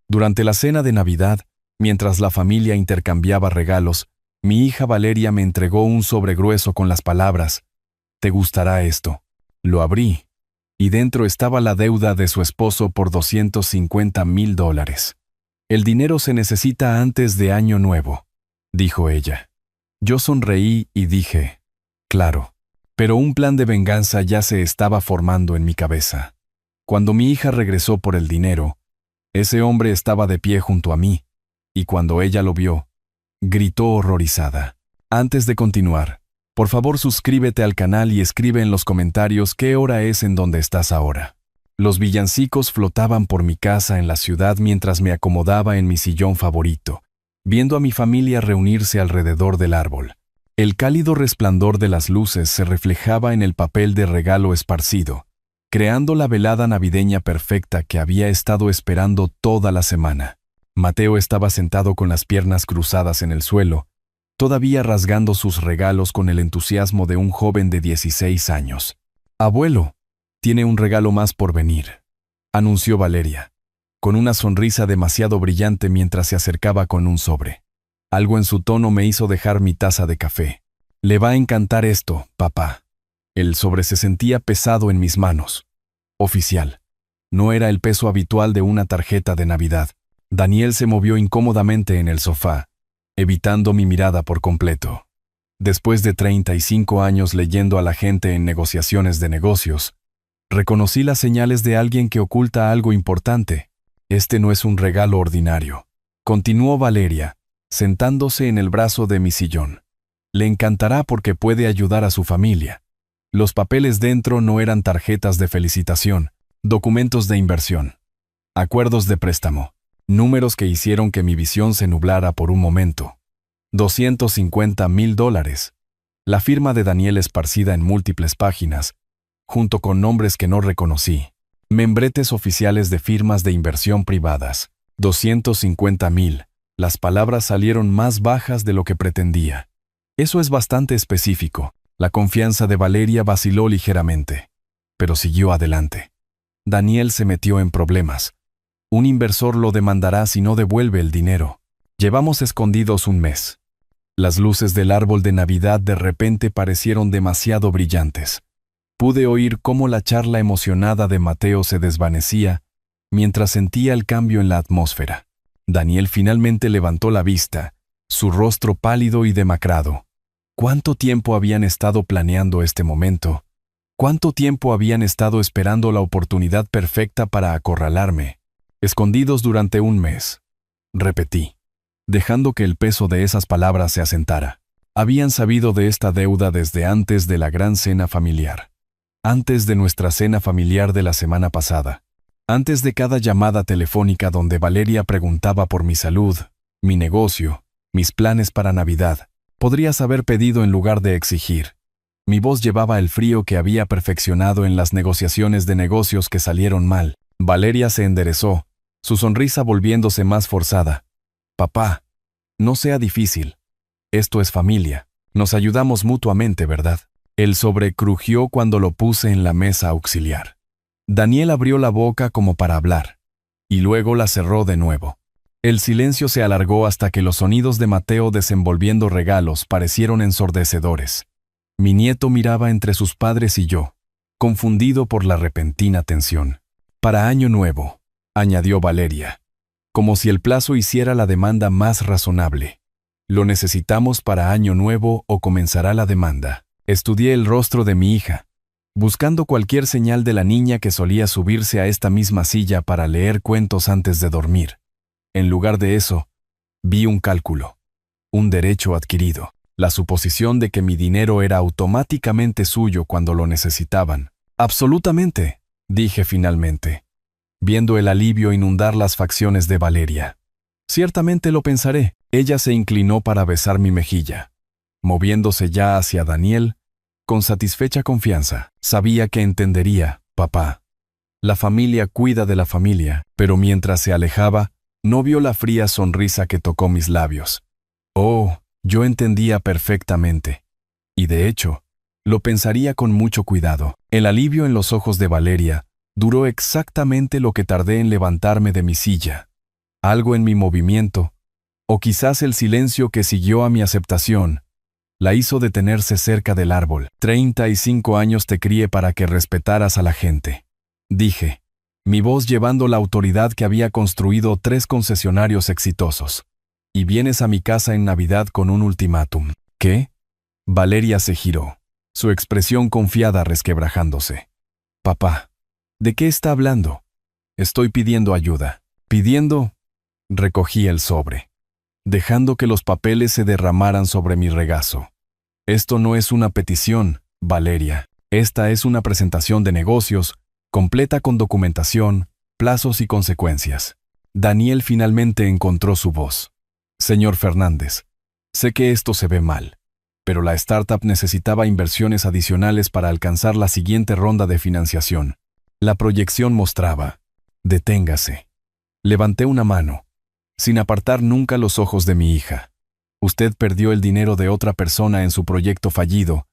Durante la cena de Navidad, mientras la familia intercambiaba regalos, mi hija Valeria me entregó un sobre grueso con las palabras: «Te gustará esto». Lo abrí, y dentro estaba la deuda de su esposo por $250,000. «El dinero se necesita antes de Año Nuevo», dijo ella. Yo sonreí y dije: «Claro». Pero un plan de venganza ya se estaba formando en mi cabeza. Cuando mi hija regresó por el dinero, ese hombre estaba de pie junto a mí, y cuando ella lo vio, gritó horrorizada. Antes de continuar, por favor suscríbete al canal y escribe en los comentarios qué hora es en donde estás ahora. Los villancicos flotaban por mi casa en la ciudad mientras me acomodaba en mi sillón favorito, viendo a mi familia reunirse alrededor del árbol. El cálido resplandor de las luces se reflejaba en el papel de regalo esparcido, creando la velada navideña perfecta que había estado esperando toda la semana. Mateo estaba sentado con las piernas cruzadas en el suelo, todavía rasgando sus regalos con el entusiasmo de un joven de 16 años. «Abuelo, tiene un regalo más por venir», anunció Valeria, con una sonrisa demasiado brillante mientras se acercaba con un sobre. Algo en su tono me hizo dejar mi taza de café. «Le va a encantar esto, papá». El sobre se sentía pesado en mis manos. Oficial. No era el peso habitual de una tarjeta de Navidad. Daniel se movió incómodamente en el sofá, evitando mi mirada por completo. Después de 35 años leyendo a la gente en negociaciones de negocios, reconocí las señales de alguien que oculta algo importante. «Este no es un regalo ordinario», continuó Valeria, sentándose en el brazo de mi sillón. «Le encantará porque puede ayudar a su familia». Los papeles dentro no eran tarjetas de felicitación, documentos de inversión, acuerdos de préstamo, números que hicieron que mi visión se nublara por un momento. $250,000. La firma de Daniel esparcida en múltiples páginas, junto con nombres que no reconocí. Membretes oficiales de firmas de inversión privadas. 250,000. Las palabras salieron más bajas de lo que pretendía. Eso es bastante específico. La confianza de Valeria vaciló ligeramente, pero siguió adelante. Daniel se metió en problemas. Un inversor lo demandará si no devuelve el dinero. Llevamos escondidos un mes. Las luces del árbol de Navidad de repente parecieron demasiado brillantes. Pude oír cómo la charla emocionada de Mateo se desvanecía mientras sentía el cambio en la atmósfera. Daniel finalmente levantó la vista, su rostro pálido y demacrado. ¿Cuánto tiempo habían estado planeando este momento? ¿Cuánto tiempo habían estado esperando la oportunidad perfecta para acorralarme? Escondidos durante un mes, repetí, dejando que el peso de esas palabras se asentara. Habían sabido de esta deuda desde antes de la gran cena familiar. Antes de nuestra cena familiar de la semana pasada. Antes de cada llamada telefónica donde Valeria preguntaba por mi salud, mi negocio, mis planes para Navidad. Podrías haber pedido en lugar de exigir. Mi voz llevaba el frío que había perfeccionado en las negociaciones de negocios que salieron mal. Valeria se enderezó, su sonrisa volviéndose más forzada. «Papá, no sea difícil. Esto es familia. Nos ayudamos mutuamente, ¿verdad?». El sobre crujió cuando lo puse en la mesa auxiliar. Daniel abrió la boca como para hablar, y luego la cerró de nuevo. El silencio se alargó hasta que los sonidos de Mateo desenvolviendo regalos parecieron ensordecedores. Mi nieto miraba entre sus padres y yo, confundido por la repentina tensión. «Para Año Nuevo», añadió Valeria, como si el plazo hiciera la demanda más razonable. «Lo necesitamos para Año Nuevo o comenzará la demanda». Estudié el rostro de mi hija, buscando cualquier señal de la niña que solía subirse a esta misma silla para leer cuentos antes de dormir. En lugar de eso, vi un cálculo, un derecho adquirido, la suposición de que mi dinero era automáticamente suyo cuando lo necesitaban. «Absolutamente», dije finalmente, viendo el alivio inundar las facciones de Valeria. «Ciertamente lo pensaré». Ella se inclinó para besar mi mejilla, moviéndose ya hacia Daniel, con satisfecha confianza. Sabía que entendería, papá. La familia cuida de la familia, pero mientras se alejaba, no vio la fría sonrisa que tocó mis labios. Oh, yo entendía perfectamente. Y de hecho, lo pensaría con mucho cuidado. El alivio en los ojos de Valeria duró exactamente lo que tardé en levantarme de mi silla. Algo en mi movimiento, o quizás el silencio que siguió a mi aceptación, la hizo detenerse cerca del árbol. 35 años te crié para que respetaras a la gente, dije, mi voz llevando la autoridad que había construido 3 concesionarios exitosos. Y vienes a mi casa en Navidad con un ultimátum. ¿Qué? Valeria se giró, su expresión confiada resquebrajándose. Papá, ¿de qué está hablando? Estoy pidiendo ayuda. ¿Pidiendo? Recogí el sobre, dejando que los papeles se derramaran sobre mi regazo. Esto no es una petición, Valeria. Esta es una presentación de negocios, completa con documentación, plazos y consecuencias. Daniel finalmente encontró su voz. Señor Fernández, sé que esto se ve mal, pero la startup necesitaba inversiones adicionales para alcanzar la siguiente ronda de financiación. La proyección mostraba. Deténgase. Levanté una mano, sin apartar nunca los ojos de mi hija. Usted perdió el dinero de otra persona en su proyecto fallido,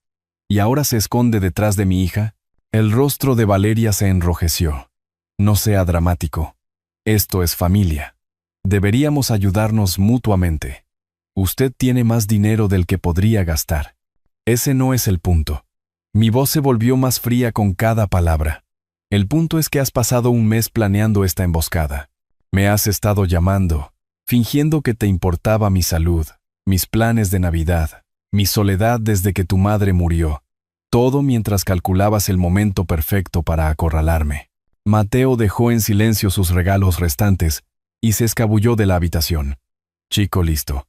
¿y ahora se esconde detrás de mi hija? El rostro de Valeria se enrojeció. No sea dramático. Esto es familia. Deberíamos ayudarnos mutuamente. Usted tiene más dinero del que podría gastar. Ese no es el punto. Mi voz se volvió más fría con cada palabra. El punto es que has pasado un mes planeando esta emboscada. Me has estado llamando, fingiendo que te importaba mi salud, mis planes de Navidad, mi soledad desde que tu madre murió. Todo mientras calculabas el momento perfecto para acorralarme. Mateo dejó en silencio sus regalos restantes y se escabulló de la habitación. Chico listo.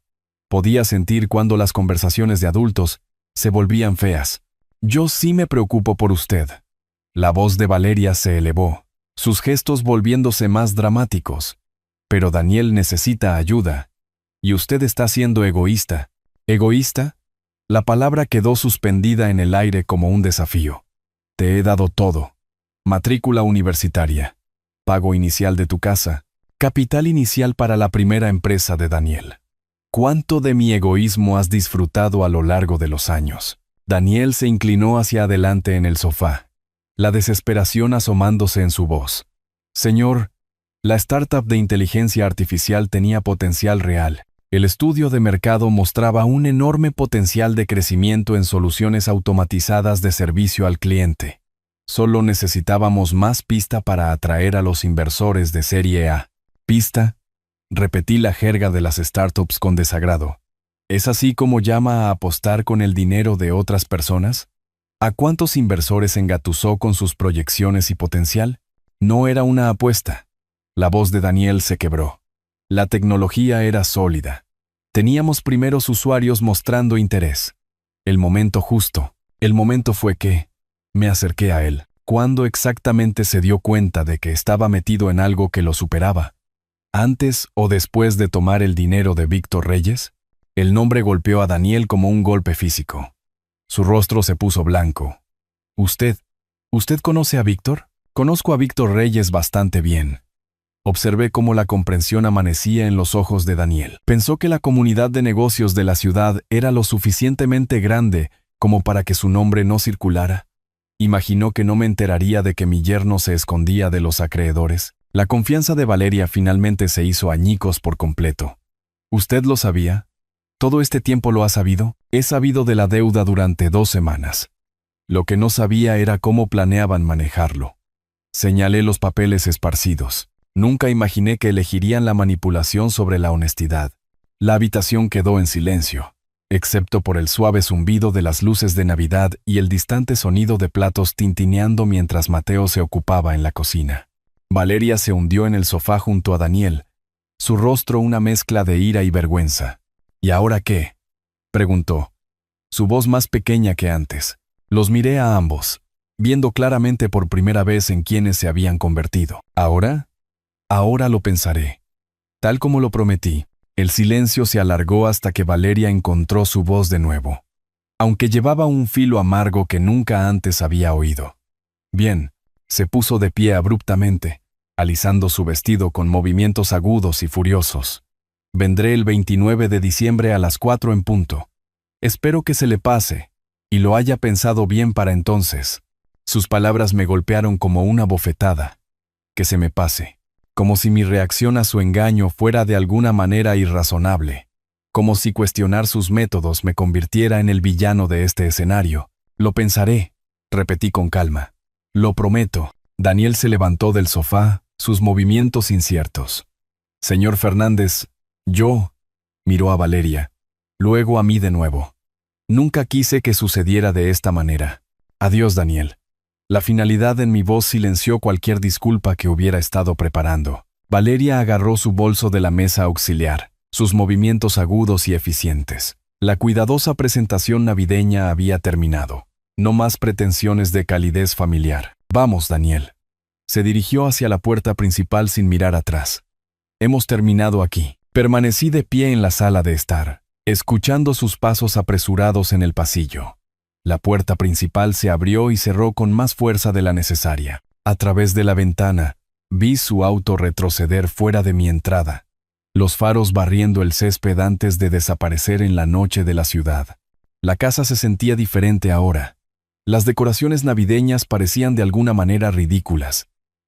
Podía sentir cuando las conversaciones de adultos se volvían feas. Yo sí me preocupo por usted. La voz de Valeria se elevó, sus gestos volviéndose más dramáticos. Pero Daniel necesita ayuda. Y usted está siendo egoísta. ¿Egoísta? La palabra quedó suspendida en el aire como un desafío. Te he dado todo. Matrícula universitaria, pago inicial de tu casa, capital inicial para la primera empresa de Daniel. ¿Cuánto de mi egoísmo has disfrutado a lo largo de los años? Daniel se inclinó hacia adelante en el sofá, la desesperación asomándose en su voz. Señor, la startup de inteligencia artificial tenía potencial real. El estudio de mercado mostraba un enorme potencial de crecimiento en soluciones automatizadas de servicio al cliente. Solo necesitábamos más pista para atraer a los inversores de Serie A. ¿Pista? Repetí la jerga de las startups con desagrado. ¿Es así como llama a apostar con el dinero de otras personas? ¿A cuántos inversores engatusó con sus proyecciones y potencial? No era una apuesta. La voz de Daniel se quebró. La tecnología era sólida. Teníamos primeros usuarios mostrando interés. El momento justo. El momento fue que me acerqué a él. ¿Cuándo exactamente se dio cuenta de que estaba metido en algo que lo superaba? ¿Antes o después de tomar el dinero de Víctor Reyes? El nombre golpeó a Daniel como un golpe físico. Su rostro se puso blanco. ¿Usted conoce a Víctor? Conozco a Víctor Reyes bastante bien. Observé cómo la comprensión amanecía en los ojos de Daniel. Pensó que la comunidad de negocios de la ciudad era lo suficientemente grande como para que su nombre no circulara. Imaginó que no me enteraría de que mi yerno se escondía de los acreedores. La confianza de Valeria finalmente se hizo añicos por completo. ¿Usted lo sabía? ¿Todo este tiempo lo ha sabido? He sabido de la deuda durante 2 semanas. Lo que no sabía era cómo planeaban manejarlo. Señalé los papeles esparcidos. Nunca imaginé que elegirían la manipulación sobre la honestidad. La habitación quedó en silencio, excepto por el suave zumbido de las luces de Navidad y el distante sonido de platos tintineando mientras Mateo se ocupaba en la cocina. Valeria se hundió en el sofá junto a Daniel, su rostro una mezcla de ira y vergüenza. ¿Y ahora qué?, preguntó, su voz más pequeña que antes. Los miré a ambos, viendo claramente por primera vez en quiénes se habían convertido. ¿Ahora? Ahora lo pensaré. Tal como lo prometí, el silencio se alargó hasta que Valeria encontró su voz de nuevo, aunque llevaba un filo amargo que nunca antes había oído. Bien, se puso de pie abruptamente, alisando su vestido con movimientos agudos y furiosos. Vendré el 29 de diciembre a las 4 en punto. Espero que se le pase, y lo haya pensado bien para entonces. Sus palabras me golpearon como una bofetada. Que se me pase. como si mi reacción a su engaño fuera de alguna manera irrazonable, como si cuestionar sus métodos me convirtiera en el villano de este escenario. Lo pensaré, repetí con calma. Lo prometo. Daniel se levantó del sofá, sus movimientos inciertos. Señor Fernández, yo... Miró a Valeria, luego a mí de nuevo. Nunca quise que sucediera de esta manera. Adiós, Daniel. La finalidad en mi voz silenció cualquier disculpa que hubiera estado preparando. Valeria agarró su bolso de la mesa auxiliar, sus movimientos agudos y eficientes. La cuidadosa presentación navideña había terminado. No más pretensiones de calidez familiar. Vamos, Daniel. Se dirigió hacia la puerta principal sin mirar atrás. Hemos terminado aquí. Permanecí de pie en la sala de estar, escuchando sus pasos apresurados en el pasillo. La puerta principal se abrió y cerró con más fuerza de la necesaria. A través de la ventana, vi su auto retroceder fuera de mi entrada, los faros barriendo el césped antes de desaparecer en la noche de la ciudad. La casa se sentía diferente ahora. Las decoraciones navideñas parecían de alguna manera ridículas,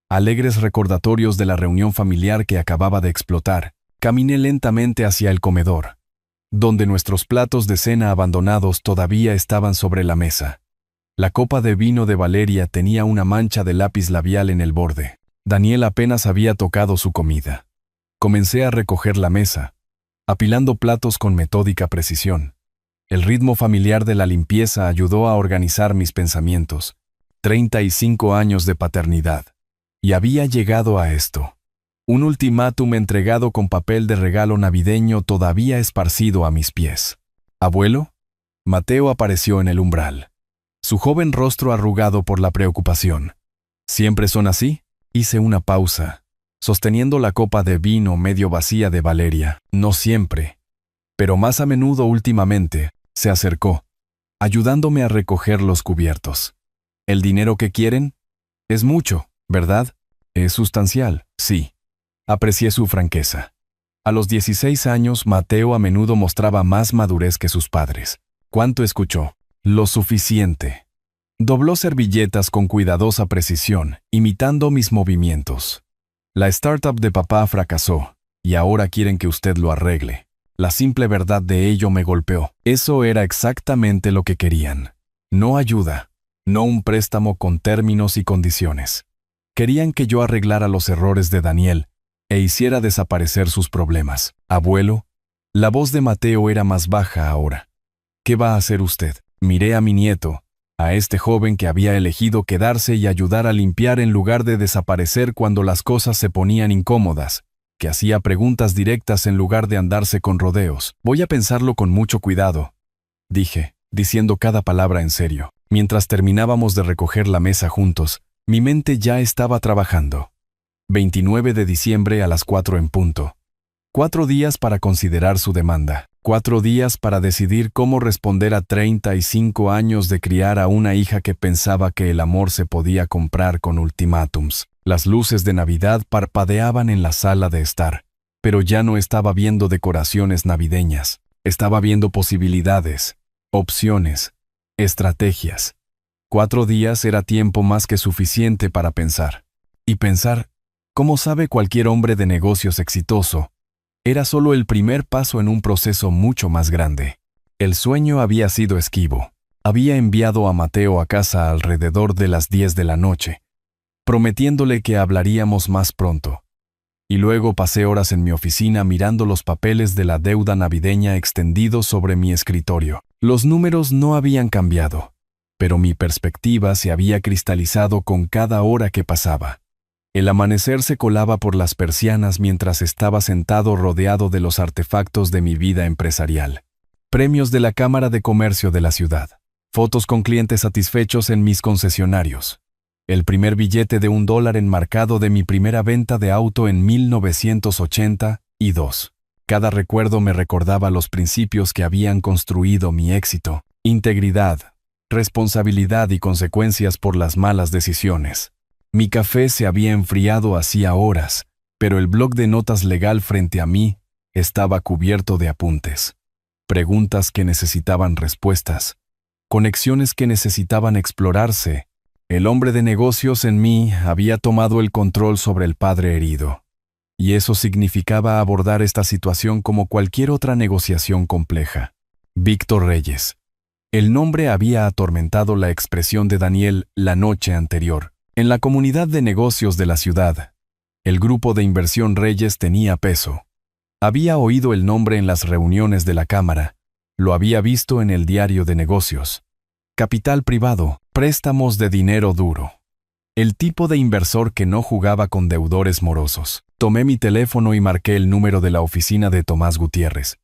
alegres recordatorios de la reunión familiar que acababa de explotar. Caminé lentamente hacia el comedor, donde nuestros platos de cena abandonados todavía estaban sobre la mesa. La copa de vino de Valeria tenía una mancha de lápiz labial en el borde. Daniel apenas había tocado su comida. Comencé a recoger la mesa, apilando platos con metódica precisión. El ritmo familiar de la limpieza ayudó a organizar mis pensamientos. 35 años de paternidad. Y había llegado a esto. Un ultimátum entregado con papel de regalo navideño todavía esparcido a mis pies. ¿Abuelo? Mateo apareció en el umbral, su joven rostro arrugado por la preocupación. ¿Siempre son así? Hice una pausa, sosteniendo la copa de vino medio vacía de Valeria. No siempre, pero más a menudo últimamente, se acercó, ayudándome a recoger los cubiertos. ¿El dinero que quieren? Es mucho, ¿verdad? Es sustancial, sí. Aprecié su franqueza. A los 16 años, Mateo a menudo mostraba más madurez que sus padres. ¿Cuánto escuchó? Lo suficiente. Dobló servilletas con cuidadosa precisión, imitando mis movimientos. La startup de papá fracasó, y ahora quieren que usted lo arregle. La simple verdad de ello me golpeó. Eso era exactamente lo que querían. No ayuda, no un préstamo con términos y condiciones. Querían que yo arreglara los errores de Daniel, e hiciera desaparecer sus problemas. Abuelo, la voz de Mateo era más baja ahora. ¿Qué va a hacer usted? Miré a mi nieto, a este joven que había elegido quedarse y ayudar a limpiar en lugar de desaparecer cuando las cosas se ponían incómodas, que hacía preguntas directas en lugar de andarse con rodeos. Voy a pensarlo con mucho cuidado, dije, diciendo cada palabra en serio. Mientras terminábamos de recoger la mesa juntos, mi mente ya estaba trabajando. 29 de diciembre a las 4 en punto. 4 días para considerar su demanda. 4 días para decidir cómo responder a 35 años de criar a una hija que pensaba que el amor se podía comprar con ultimátums. Las luces de Navidad parpadeaban en la sala de estar, pero ya no estaba viendo decoraciones navideñas. Estaba viendo posibilidades, opciones, estrategias. 4 días era tiempo más que suficiente para pensar. Y pensar, como sabe cualquier hombre de negocios exitoso, era solo el primer paso en un proceso mucho más grande. El sueño había sido esquivo. Había enviado a Mateo a casa alrededor de las 10 de la noche, prometiéndole que hablaríamos más pronto. Y luego pasé horas en mi oficina mirando los papeles de la deuda navideña extendidos sobre mi escritorio. Los números no habían cambiado, pero mi perspectiva se había cristalizado con cada hora que pasaba. El amanecer se colaba por las persianas mientras estaba sentado rodeado de los artefactos de mi vida empresarial. Premios de la Cámara de Comercio de la ciudad. Fotos con clientes satisfechos en mis concesionarios. El primer billete de $1 enmarcado de mi primera venta de auto en 1982. Cada recuerdo me recordaba los principios que habían construido mi éxito. Integridad, responsabilidad y consecuencias por las malas decisiones. Mi café se había enfriado hacía horas, pero el bloc de notas legal frente a mí estaba cubierto de apuntes. Preguntas que necesitaban respuestas, conexiones que necesitaban explorarse. El hombre de negocios en mí había tomado el control sobre el padre herido. y eso significaba abordar esta situación como cualquier otra negociación compleja. Víctor Reyes. El nombre había atormentado la expresión de Daniel la noche anterior. En la comunidad de negocios de la ciudad, el grupo de inversión Reyes tenía peso. Había oído el nombre en las reuniones de la Cámara, lo había visto en el diario de negocios. Capital privado, préstamos de dinero duro. El tipo de inversor que no jugaba con deudores morosos. Tomé mi teléfono y marqué el número de la oficina de Tomás Gutiérrez.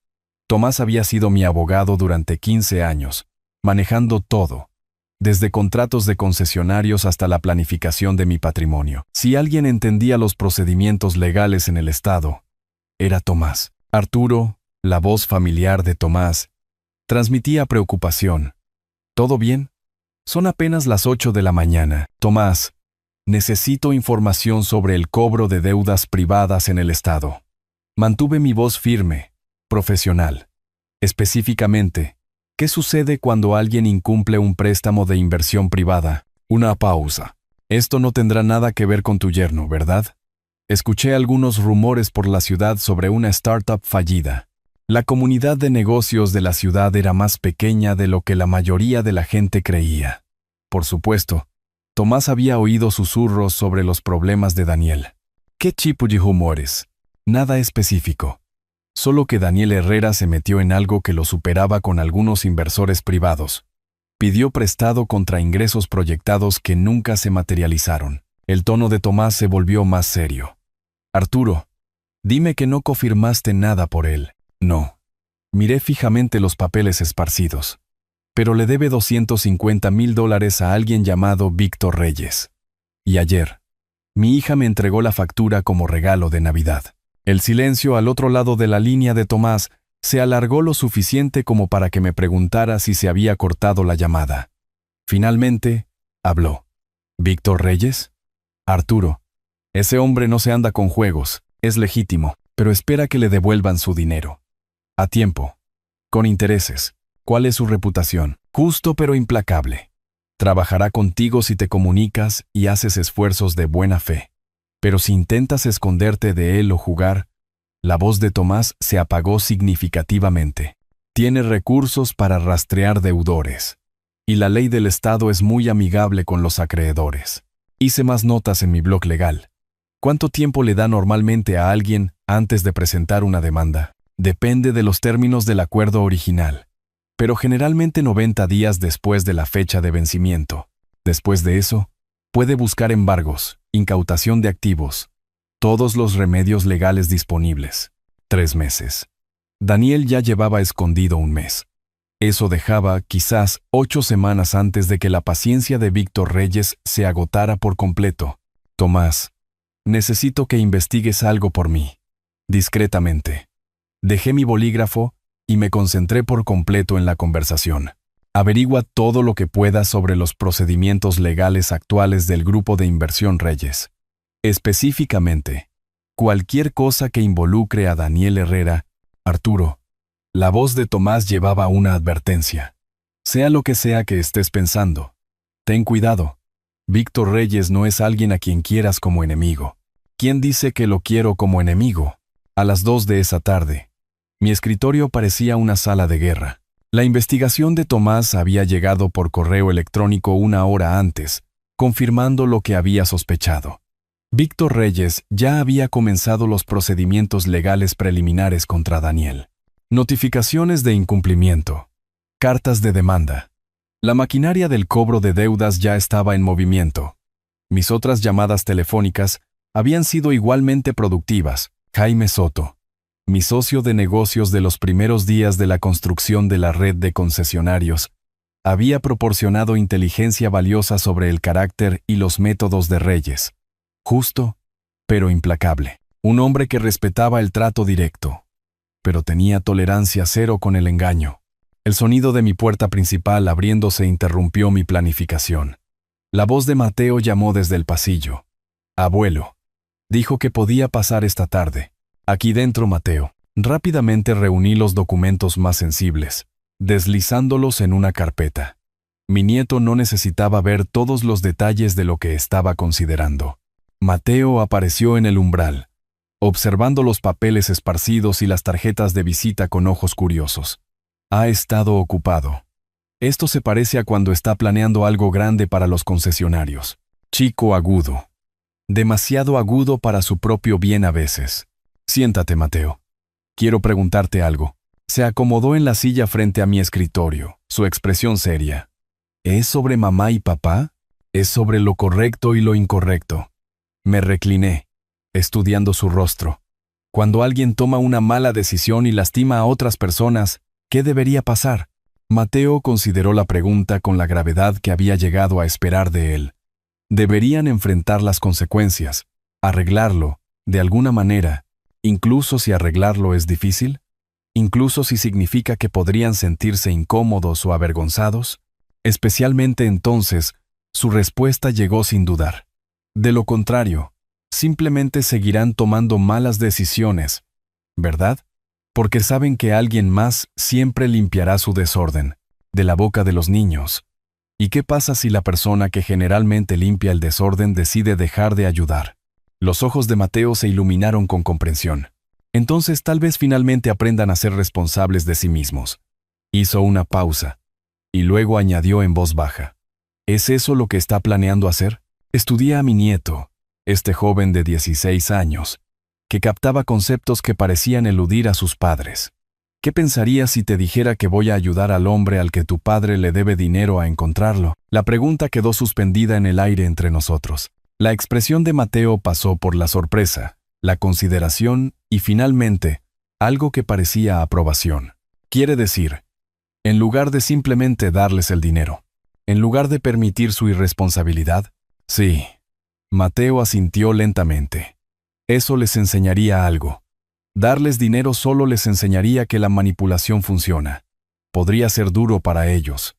Tomás había sido mi abogado durante 15 años, manejando todo, desde contratos de concesionarios hasta la planificación de mi patrimonio. Si alguien entendía los procedimientos legales en el Estado, era Tomás. Arturo, la voz familiar de Tomás, transmitía preocupación. ¿Todo bien? Son apenas las 8 de la mañana. Tomás, necesito información sobre el cobro de deudas privadas en el Estado. Mantuve mi voz firme, profesional. Específicamente, ¿qué sucede cuando alguien incumple un préstamo de inversión privada? Una pausa. Esto no tendrá nada que ver con tu yerno, ¿verdad? Escuché algunos rumores por la ciudad sobre una startup fallida. La comunidad de negocios de la ciudad era más pequeña de lo que la mayoría de la gente creía. Por supuesto, Tomás había oído susurros sobre los problemas de Daniel. ¿Qué tipo de rumores? Nada específico. Solo que Daniel Herrera se metió en algo que lo superaba con algunos inversores privados. Pidió prestado contra ingresos proyectados que nunca se materializaron. El tono de Tomás se volvió más serio. Arturo, dime que no confirmaste nada por él. No. Miré fijamente los papeles esparcidos. Pero le debe $250,000 a alguien llamado Víctor Reyes. Y ayer, mi hija me entregó la factura como regalo de Navidad. El silencio al otro lado de la línea de Tomás se alargó lo suficiente como para que me preguntara si se había cortado la llamada. Finalmente, habló. ¿Víctor Reyes? Arturo, ese hombre no se anda con juegos, es legítimo, pero espera que le devuelvan su dinero. A tiempo. Con intereses. ¿Cuál es su reputación? Justo pero implacable. Trabajará contigo si te comunicas y haces esfuerzos de buena fe. Pero si intentas esconderte de él o jugar, la voz de Tomás se apagó significativamente. Tiene recursos para rastrear deudores. Y la ley del Estado es muy amigable con los acreedores. Hice más notas en mi blog legal. ¿Cuánto tiempo le da normalmente a alguien antes de presentar una demanda? Depende de los términos del acuerdo original, pero generalmente 90 días después de la fecha de vencimiento. Después de eso, puede buscar embargos, incautación de activos, todos los remedios legales disponibles. 3 meses. Daniel ya llevaba escondido 1 mes. Eso dejaba, quizás, 8 semanas antes de que la paciencia de Víctor Reyes se agotara por completo. Tomás, necesito que investigues algo por mí. Discretamente. Dejé mi bolígrafo y me concentré por completo en la conversación. Averigua todo lo que puedas sobre los procedimientos legales actuales del grupo de inversión Reyes. Específicamente, cualquier cosa que involucre a Daniel Herrera. Arturo. La voz de Tomás llevaba una advertencia. Sea lo que sea que estés pensando, ten cuidado. Víctor Reyes no es alguien a quien quieras como enemigo. ¿Quién dice que lo quiero como enemigo? A las 2 de esa tarde, mi escritorio parecía una sala de guerra. La investigación de Tomás había llegado por correo electrónico 1 hora antes, confirmando lo que había sospechado. Víctor Reyes ya había comenzado los procedimientos legales preliminares contra Daniel. Notificaciones de incumplimiento. Cartas de demanda. La maquinaria del cobro de deudas ya estaba en movimiento. Mis otras llamadas telefónicas habían sido igualmente productivas. Jaime Soto, mi socio de negocios de los primeros días de la construcción de la red de concesionarios, había proporcionado inteligencia valiosa sobre el carácter y los métodos de Reyes. Justo, pero implacable. Un hombre que respetaba el trato directo, pero tenía tolerancia cero con el engaño. El sonido de mi puerta principal abriéndose interrumpió mi planificación. La voz de Mateo llamó desde el pasillo. Abuelo. Dijo que podía pasar esta tarde. Aquí dentro, Mateo. Rápidamente reuní los documentos más sensibles, deslizándolos en una carpeta. Mi nieto no necesitaba ver todos los detalles de lo que estaba considerando. Mateo apareció en el umbral, observando los papeles esparcidos y las tarjetas de visita con ojos curiosos. Ha estado ocupado. Esto se parece a cuando está planeando algo grande para los concesionarios. Chico agudo. Demasiado agudo para su propio bien a veces. Siéntate, Mateo. Quiero preguntarte algo. Se acomodó en la silla frente a mi escritorio, su expresión seria. ¿Es sobre mamá y papá? ¿Es sobre lo correcto y lo incorrecto? Me recliné, estudiando su rostro. Cuando alguien toma una mala decisión y lastima a otras personas, ¿qué debería pasar? Mateo consideró la pregunta con la gravedad que había llegado a esperar de él. Deberían enfrentar las consecuencias, arreglarlo, de alguna manera, incluso si arreglarlo es difícil, incluso si significa que podrían sentirse incómodos o avergonzados. Especialmente entonces, su respuesta llegó sin dudar. De lo contrario, simplemente seguirán tomando malas decisiones, ¿verdad? Porque saben que alguien más siempre limpiará su desorden, de la boca de los niños. ¿Y qué pasa si la persona que generalmente limpia el desorden decide dejar de ayudar? Los ojos de Mateo se iluminaron con comprensión. Entonces tal vez finalmente aprendan a ser responsables de sí mismos. Hizo una pausa, y luego añadió en voz baja. ¿Es eso lo que está planeando hacer? Estudié a mi nieto, este joven de 16 años, que captaba conceptos que parecían eludir a sus padres. ¿Qué pensarías si te dijera que voy a ayudar al hombre al que tu padre le debe dinero a encontrarlo? La pregunta quedó suspendida en el aire entre nosotros. La expresión de Mateo pasó por la sorpresa, la consideración y finalmente, algo que parecía aprobación. Quiere decir, en lugar de simplemente darles el dinero, en lugar de permitir su irresponsabilidad, sí. Mateo asintió lentamente. Eso les enseñaría algo. Darles dinero solo les enseñaría que la manipulación funciona. Podría ser duro para ellos.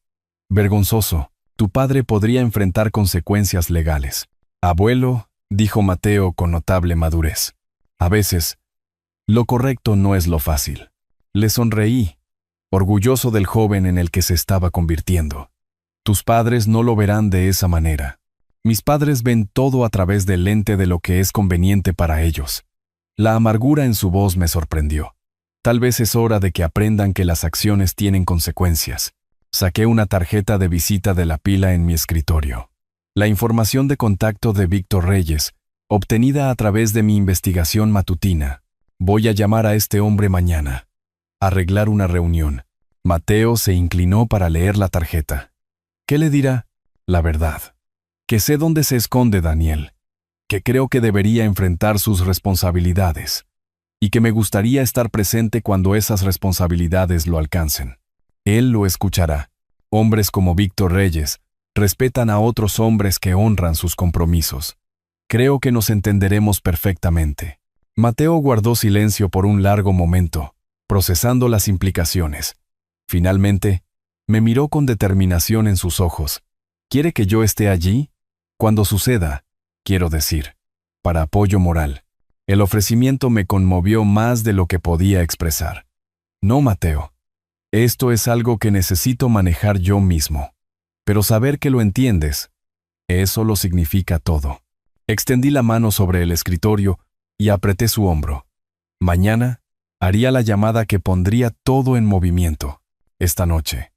Vergonzoso. Tu padre podría enfrentar consecuencias legales. Abuelo, dijo Mateo con notable madurez. A veces, lo correcto no es lo fácil. Le sonreí, orgulloso del joven en el que se estaba convirtiendo. Tus padres no lo verán de esa manera. Mis padres ven todo a través del lente de lo que es conveniente para ellos. La amargura en su voz me sorprendió. Tal vez es hora de que aprendan que las acciones tienen consecuencias. Saqué una tarjeta de visita de la pila en mi escritorio. La información de contacto de Víctor Reyes, obtenida a través de mi investigación matutina. Voy a llamar a este hombre mañana. Arreglar una reunión. Mateo se inclinó para leer la tarjeta. ¿Qué le dirá? La verdad. Que sé dónde se esconde Daniel, que creo que debería enfrentar sus responsabilidades, y que me gustaría estar presente cuando esas responsabilidades lo alcancen. Él lo escuchará. Hombres como Víctor Reyes respetan a otros hombres que honran sus compromisos. Creo que nos entenderemos perfectamente. Mateo guardó silencio por un largo momento, procesando las implicaciones. Finalmente, me miró con determinación en sus ojos. ¿Quiere que yo esté allí? Cuando suceda, quiero decir, para apoyo moral. El ofrecimiento me conmovió más de lo que podía expresar. No, Mateo. Esto es algo que necesito manejar yo mismo. Pero saber que lo entiendes, eso lo significa todo. Extendí la mano sobre el escritorio y apreté su hombro. Mañana, haría la llamada que pondría todo en movimiento. Esta noche.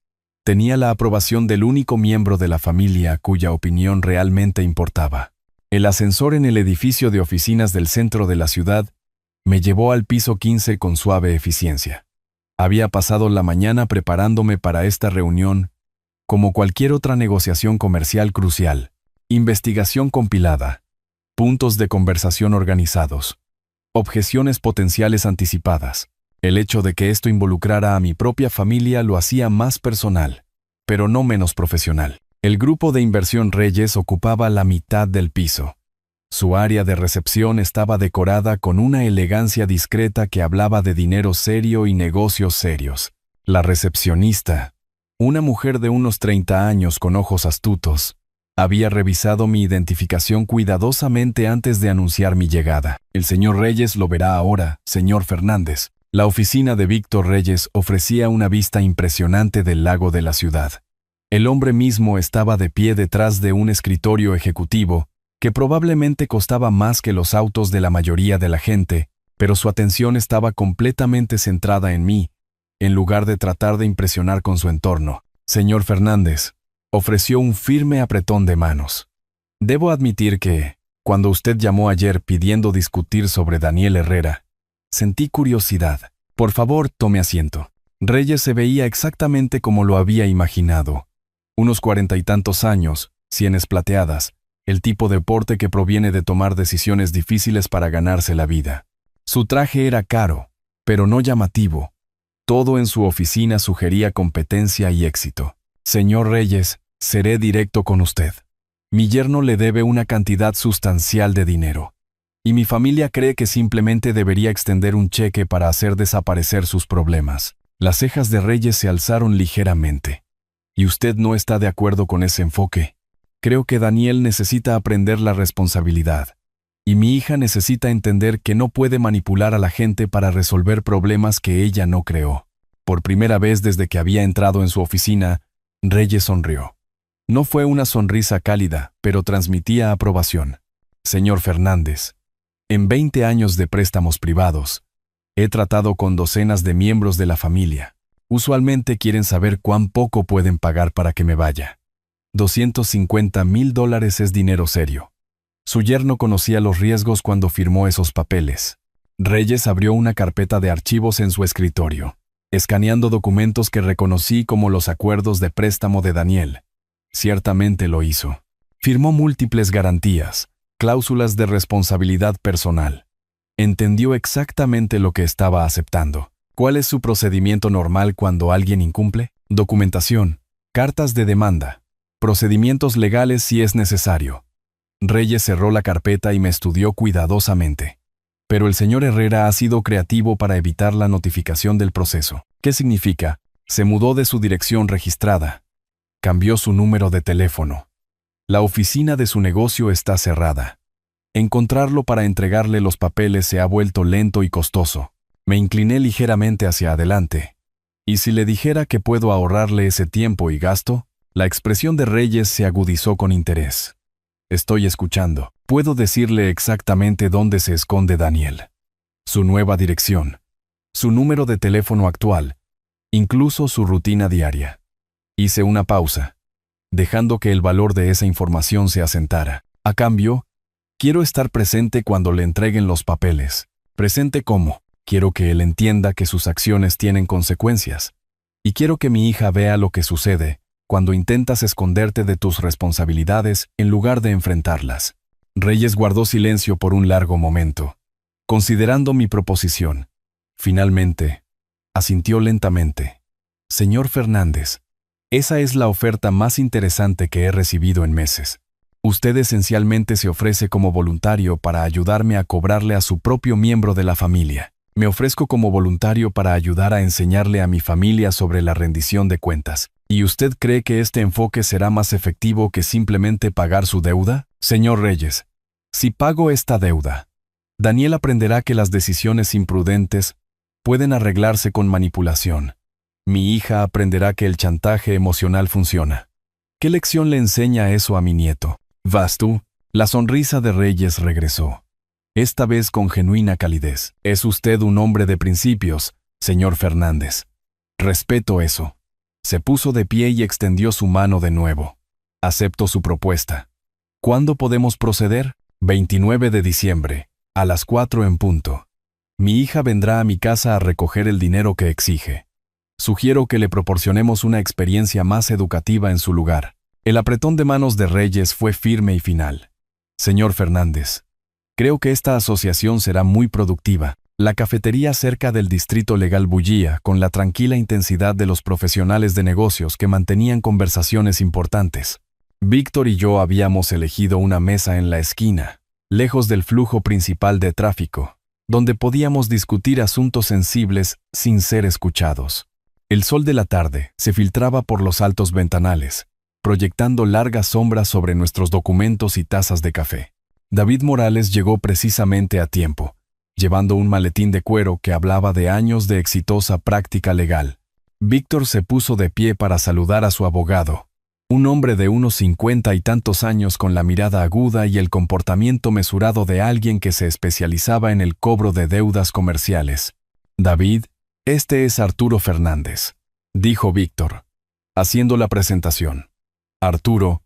Tenía la aprobación del único miembro de la familia cuya opinión realmente importaba. El ascensor en el edificio de oficinas del centro de la ciudad me llevó al piso 15 con suave eficiencia. Había pasado la mañana preparándome para esta reunión, como cualquier otra negociación comercial crucial, investigación compilada, puntos de conversación organizados, objeciones potenciales anticipadas. El hecho de que esto involucrara a mi propia familia lo hacía más personal, pero no menos profesional. El grupo de inversión Reyes ocupaba la mitad del piso. Su área de recepción estaba decorada con una elegancia discreta que hablaba de dinero serio y negocios serios. La recepcionista, una mujer de unos 30 años con ojos astutos, había revisado mi identificación cuidadosamente antes de anunciar mi llegada. El señor Reyes lo verá ahora, señor Fernández. La oficina de Víctor Reyes ofrecía una vista impresionante del lago de la ciudad. El hombre mismo estaba de pie detrás de un escritorio ejecutivo que probablemente costaba más que los autos de la mayoría de la gente pero su atención estaba completamente centrada en mí, en lugar de tratar de impresionar con su entorno. Señor Fernández, ofreció un firme apretón de manos. Debo admitir que, cuando usted llamó ayer pidiendo discutir sobre Daniel Herrera, sentí curiosidad. Por favor, tome asiento. Reyes se veía exactamente como lo había imaginado. Unos 40 y tantos años, sienes plateadas, el tipo de porte que proviene de tomar decisiones difíciles para ganarse la vida. Su traje era caro, pero no llamativo. Todo en su oficina sugería competencia y éxito. Señor Reyes, seré directo con usted. Mi yerno le debe una cantidad sustancial de dinero, y mi familia cree que simplemente debería extender un cheque para hacer desaparecer sus problemas. Las cejas de Reyes se alzaron ligeramente. ¿Y usted no está de acuerdo con ese enfoque? Creo que Daniel necesita aprender la responsabilidad, y mi hija necesita entender que no puede manipular a la gente para resolver problemas que ella no creó. Por primera vez desde que había entrado en su oficina, Reyes sonrió. No fue una sonrisa cálida, pero transmitía aprobación. Señor Fernández, en 20 años de préstamos privados, he tratado con docenas de miembros de la familia. Usualmente quieren saber cuán poco pueden pagar para que me vaya. $250,000 es dinero serio. Su yerno conocía los riesgos cuando firmó esos papeles. Reyes abrió una carpeta de archivos en su escritorio, escaneando documentos que reconocí como los acuerdos de préstamo de Daniel. Ciertamente lo hizo. Firmó múltiples garantías, cláusulas de responsabilidad personal. Entendió exactamente lo que estaba aceptando. ¿Cuál es su procedimiento normal cuando alguien incumple? Documentación, cartas de demanda, procedimientos legales si es necesario. Reyes cerró la carpeta y me estudió cuidadosamente. Pero el señor Herrera ha sido creativo para evitar la notificación del proceso. ¿Qué significa? Se mudó de su dirección registrada. Cambió su número de teléfono. La oficina de su negocio está cerrada. Encontrarlo para entregarle los papeles se ha vuelto lento y costoso. Me incliné ligeramente hacia adelante. ¿Y si le dijera que puedo ahorrarle ese tiempo y gasto? La expresión de Reyes se agudizó con interés. Estoy escuchando. Puedo decirle exactamente dónde se esconde Daniel. Su nueva dirección. Su número de teléfono actual. Incluso su rutina diaria. Hice una pausa, dejando que el valor de esa información se asentara. A cambio, quiero estar presente cuando le entreguen los papeles. ¿Presente cómo? Quiero que él entienda que sus acciones tienen consecuencias. Y quiero que mi hija vea lo que sucede cuando intentas esconderte de tus responsabilidades en lugar de enfrentarlas. Reyes guardó silencio por un largo momento, considerando mi proposición. Finalmente, asintió lentamente. Señor Fernández, esa es la oferta más interesante que he recibido en meses. Usted esencialmente se ofrece como voluntario para ayudarme a cobrarle a su propio miembro de la familia. Me ofrezco como voluntario para ayudar a enseñarle a mi familia sobre la rendición de cuentas. ¿Y usted cree que este enfoque será más efectivo que simplemente pagar su deuda? Señor Reyes, si pago esta deuda, Daniel aprenderá que las decisiones imprudentes pueden arreglarse con manipulación. Mi hija aprenderá que el chantaje emocional funciona. ¿Qué lección le enseña eso a mi nieto? ¿Vas tú? La sonrisa de Reyes regresó, esta vez con genuina calidez. Es usted un hombre de principios, señor Fernández. Respeto eso. Se puso de pie y extendió su mano de nuevo. Acepto su propuesta. ¿Cuándo podemos proceder? 29 de diciembre, a las 4 en punto. Mi hija vendrá a mi casa a recoger el dinero que exige. Sugiero que le proporcionemos una experiencia más educativa en su lugar. El apretón de manos de Reyes fue firme y final. Señor Fernández, creo que esta asociación será muy productiva. La cafetería cerca del distrito legal bullía con la tranquila intensidad de los profesionales de negocios que mantenían conversaciones importantes. Víctor y yo habíamos elegido una mesa en la esquina, lejos del flujo principal de tráfico, donde podíamos discutir asuntos sensibles sin ser escuchados. El sol de la tarde se filtraba por los altos ventanales, proyectando largas sombras sobre nuestros documentos y tazas de café. David Morales llegó precisamente a tiempo, llevando un maletín de cuero que hablaba de años de exitosa práctica legal. Víctor se puso de pie para saludar a su abogado, Un hombre de unos 50 y tantos años con la mirada aguda y el comportamiento mesurado de alguien que se especializaba en el cobro de deudas comerciales. David, este es Arturo Fernández, dijo Víctor, haciendo la presentación. Arturo,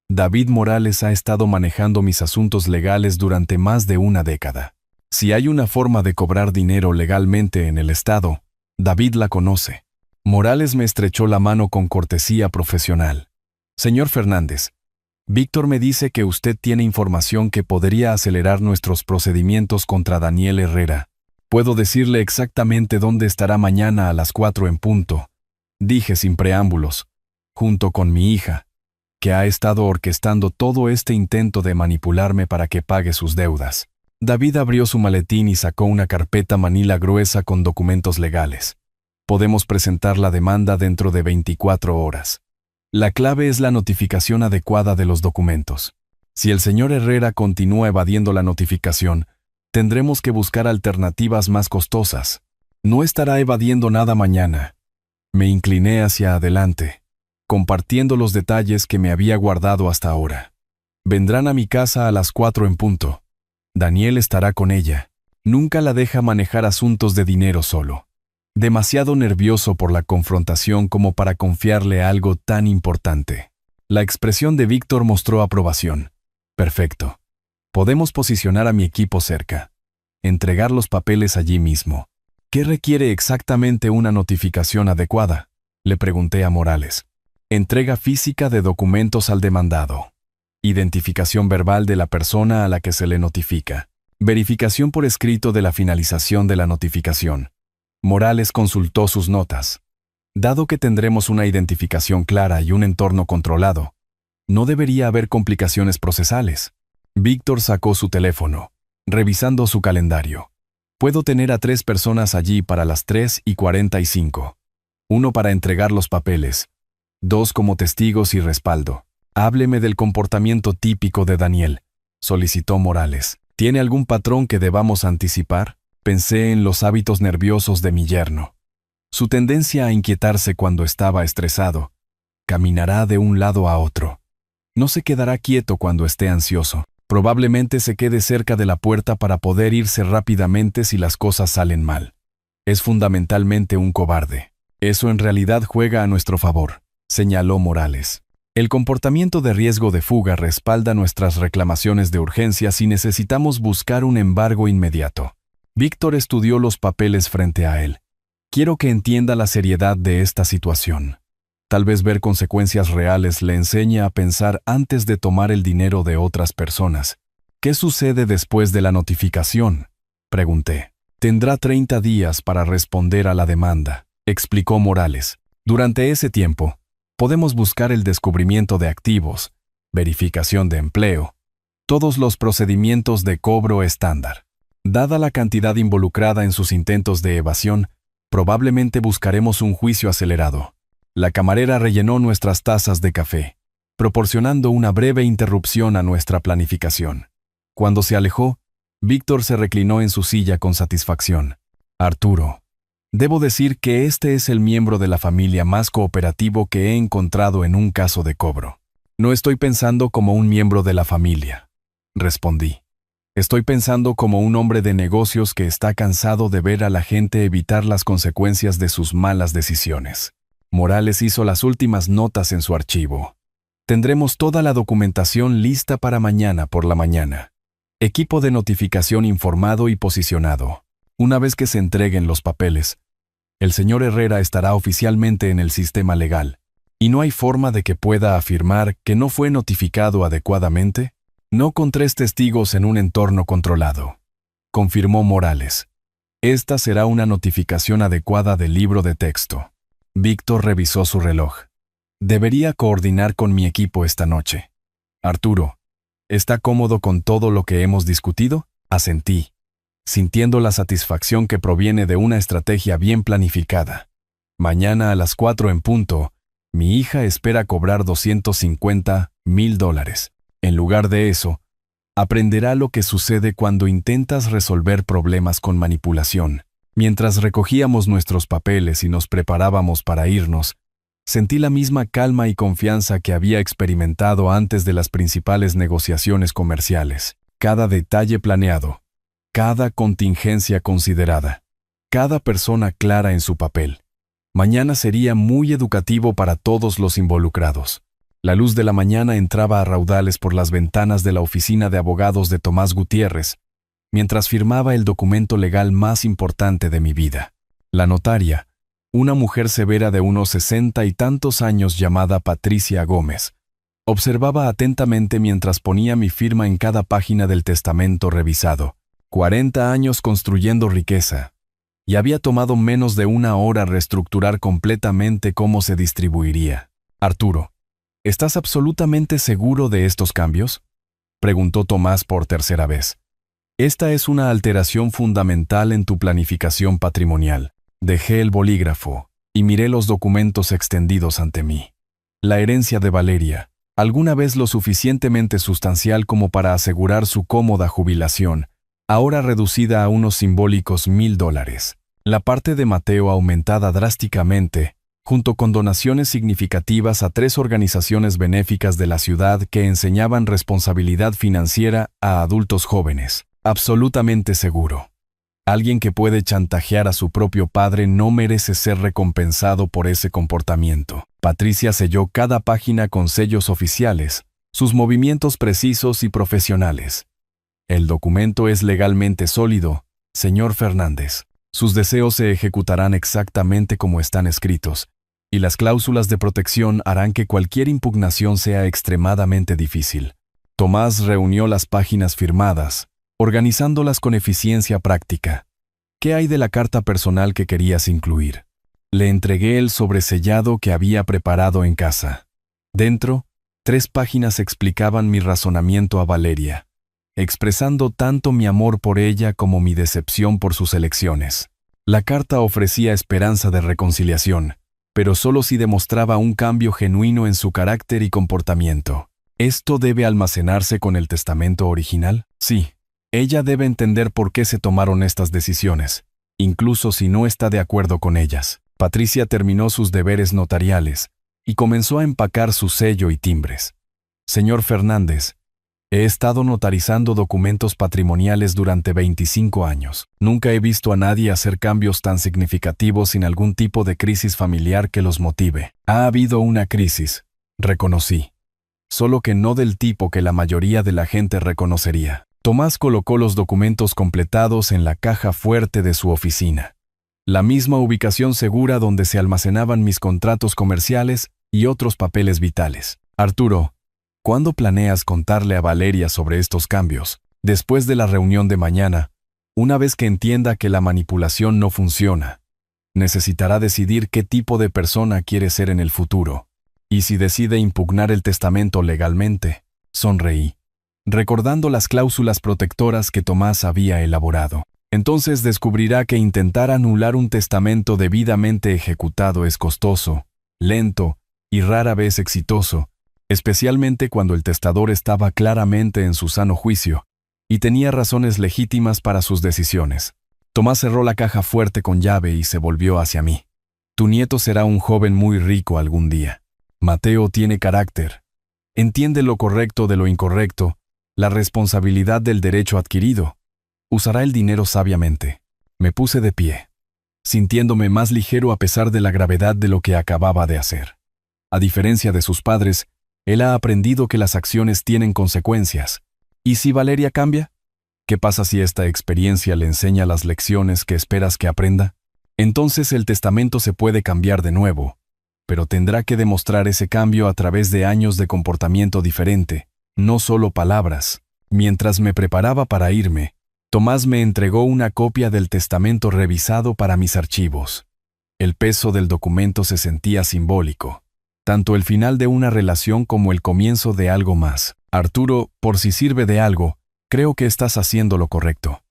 David Morales ha estado manejando mis asuntos legales durante más de una década. Si hay una forma de cobrar dinero legalmente en el estado, David la conoce. Morales me estrechó la mano con cortesía profesional. Señor Fernández, Víctor me dice que usted tiene información que podría acelerar nuestros procedimientos contra Daniel Herrera. Puedo decirle exactamente dónde estará mañana a las 4 en punto, dije sin preámbulos, junto con mi hija, que ha estado orquestando todo este intento de manipularme para que pague sus deudas. David abrió su maletín y sacó una carpeta manila gruesa con documentos legales. Podemos presentar la demanda dentro de 24 horas. La clave es la notificación adecuada de los documentos. Si el señor Herrera continúa evadiendo la notificación, tendremos que buscar alternativas más costosas. No estará evadiendo nada mañana. Me incliné hacia adelante, compartiendo los detalles que me había guardado hasta ahora. Vendrán a mi casa a las 4 en punto. Daniel estará con ella. Nunca la deja manejar asuntos de dinero solo. Demasiado nervioso por la confrontación como para confiarle algo tan importante. La expresión de Víctor mostró aprobación. Perfecto. Podemos posicionar a mi equipo cerca. Entregar los papeles allí mismo. ¿Qué requiere exactamente una notificación adecuada?, le pregunté a Morales. Entrega física de documentos al demandado. Identificación verbal de la persona a la que se le notifica. Verificación por escrito de la finalización de la notificación. Morales consultó sus notas. Dado que tendremos una identificación clara y un entorno controlado, no debería haber complicaciones procesales. Víctor sacó su teléfono, revisando su calendario. Puedo tener a 3 personas allí para las 3:45. 1 para entregar los papeles. 2 como testigos y respaldo. Hábleme del comportamiento típico de Daniel, solicitó Morales. ¿Tiene algún patrón que debamos anticipar? Pensé en los hábitos nerviosos de mi yerno. Su tendencia a inquietarse cuando estaba estresado. Caminará de un lado a otro. No se quedará quieto cuando esté ansioso. Probablemente se quede cerca de la puerta para poder irse rápidamente si las cosas salen mal. Es fundamentalmente un cobarde. Eso en realidad juega a nuestro favor, señaló Morales. El comportamiento de riesgo de fuga respalda nuestras reclamaciones de urgencia si necesitamos buscar un embargo inmediato. Víctor estudió los papeles frente a él. Quiero que entienda la seriedad de esta situación. Tal vez ver consecuencias reales le enseñe a pensar antes de tomar el dinero de otras personas. ¿Qué sucede después de la notificación?, pregunté. Tendrá 30 días para responder a la demanda, explicó Morales. Durante ese tiempo, podemos buscar el descubrimiento de activos, verificación de empleo, todos los procedimientos de cobro estándar. Dada la cantidad involucrada en sus intentos de evasión, probablemente buscaremos un juicio acelerado. La camarera rellenó nuestras tazas de café, proporcionando una breve interrupción a nuestra planificación. Cuando se alejó, Víctor se reclinó en su silla con satisfacción. Arturo, debo decir que este es el miembro de la familia más cooperativo que he encontrado en un caso de cobro. No estoy pensando como un miembro de la familia, respondí. Estoy pensando como un hombre de negocios que está cansado de ver a la gente evitar las consecuencias de sus malas decisiones. Morales hizo las últimas notas en su archivo. Tendremos toda la documentación lista para mañana por la mañana. Equipo de notificación informado y posicionado. Una vez que se entreguen los papeles, el señor Herrera estará oficialmente en el sistema legal, y no hay forma de que pueda afirmar que no fue notificado adecuadamente. No con 3 testigos en un entorno controlado, confirmó Morales. Esta será una notificación adecuada del libro de texto. Víctor revisó su reloj. Debería coordinar con mi equipo esta noche. Arturo, ¿está cómodo con todo lo que hemos discutido? Asentí, sintiendo la satisfacción que proviene de una estrategia bien planificada. Mañana a las 4 en punto, mi hija espera cobrar $250,000. En lugar de eso, aprenderá lo que sucede cuando intentas resolver problemas con manipulación. Mientras recogíamos nuestros papeles y nos preparábamos para irnos, Sentí la misma calma y confianza que había experimentado antes de las principales negociaciones comerciales. Cada detalle planeado, cada contingencia considerada, cada persona clara en su papel. Mañana sería muy educativo para todos los involucrados. La luz de la mañana entraba a raudales por las ventanas de la oficina de abogados de Tomás Gutiérrez, mientras firmaba el documento legal más importante de mi vida. La notaria, una mujer severa de unos 60 y tantos años llamada Patricia Gómez, observaba atentamente mientras ponía mi firma en cada página del testamento revisado. 40 años construyendo riqueza, y había tomado menos de una hora reestructurar completamente cómo se distribuiría. Arturo, ¿estás absolutamente seguro de estos cambios?, preguntó Tomás por tercera vez. Esta es una alteración fundamental en tu planificación patrimonial. Dejé el bolígrafo y miré los documentos extendidos ante mí. La herencia de Valeria, alguna vez lo suficientemente sustancial como para asegurar su cómoda jubilación, ahora reducida a unos simbólicos $1,000. La parte de Mateo aumentada drásticamente, junto con donaciones significativas a 3 organizaciones benéficas de la ciudad que enseñaban responsabilidad financiera a adultos jóvenes. Absolutamente seguro. Alguien que puede chantajear a su propio padre no merece ser recompensado por ese comportamiento. Patricia selló cada página con sellos oficiales, sus movimientos precisos y profesionales. El documento es legalmente sólido, señor Fernández. Sus deseos se ejecutarán exactamente como están escritos, y las cláusulas de protección harán que cualquier impugnación sea extremadamente difícil. Tomás reunió las páginas firmadas, organizándolas con eficiencia práctica. ¿Qué hay de la carta personal que querías incluir? Le entregué el sobresellado que había preparado en casa. Dentro, 3 páginas explicaban mi razonamiento a Valeria, expresando tanto mi amor por ella como mi decepción por sus elecciones. La carta ofrecía esperanza de reconciliación, pero solo si demostraba un cambio genuino en su carácter y comportamiento. ¿Esto debe almacenarse con el testamento original? Sí. Ella debe entender por qué se tomaron estas decisiones, incluso si no está de acuerdo con ellas. Patricia terminó sus deberes notariales y comenzó a empacar su sello y timbres. Señor Fernández, he estado notarizando documentos patrimoniales durante 25 años. Nunca he visto a nadie hacer cambios tan significativos sin algún tipo de crisis familiar que los motive. Ha habido una crisis, reconocí, solo que no del tipo que la mayoría de la gente reconocería. Tomás colocó los documentos completados en la caja fuerte de su oficina, la misma ubicación segura donde se almacenaban mis contratos comerciales y otros papeles vitales. Arturo, ¿cuándo planeas contarle a Valeria sobre estos cambios? Después de la reunión de mañana, una vez que entienda que la manipulación no funciona. Necesitará decidir qué tipo de persona quiere ser en el futuro, y si decide impugnar el testamento legalmente. Sonreí, recordando las cláusulas protectoras que Tomás había elaborado. Entonces descubrirá que intentar anular un testamento debidamente ejecutado es costoso, lento y rara vez exitoso, especialmente cuando el testador estaba claramente en su sano juicio y tenía razones legítimas para sus decisiones. Tomás cerró la caja fuerte con llave y se volvió hacia mí. Tu nieto será un joven muy rico algún día. Mateo tiene carácter. Entiende lo correcto de lo incorrecto, la responsabilidad del derecho adquirido. Usará el dinero sabiamente. Me puse de pie, sintiéndome más ligero a pesar de la gravedad de lo que acababa de hacer. A diferencia de sus padres, él ha aprendido que las acciones tienen consecuencias. ¿Y si Valeria cambia? ¿Qué pasa si esta experiencia le enseña las lecciones que esperas que aprenda? Entonces el testamento se puede cambiar de nuevo, pero tendrá que demostrar ese cambio a través de años de comportamiento diferente, no solo palabras. Mientras me preparaba para irme, Tomás me entregó una copia del testamento revisado para mis archivos. El peso del documento se sentía simbólico, tanto el final de una relación como el comienzo de algo más. Arturo, por si sirve de algo, creo que estás haciendo lo correcto.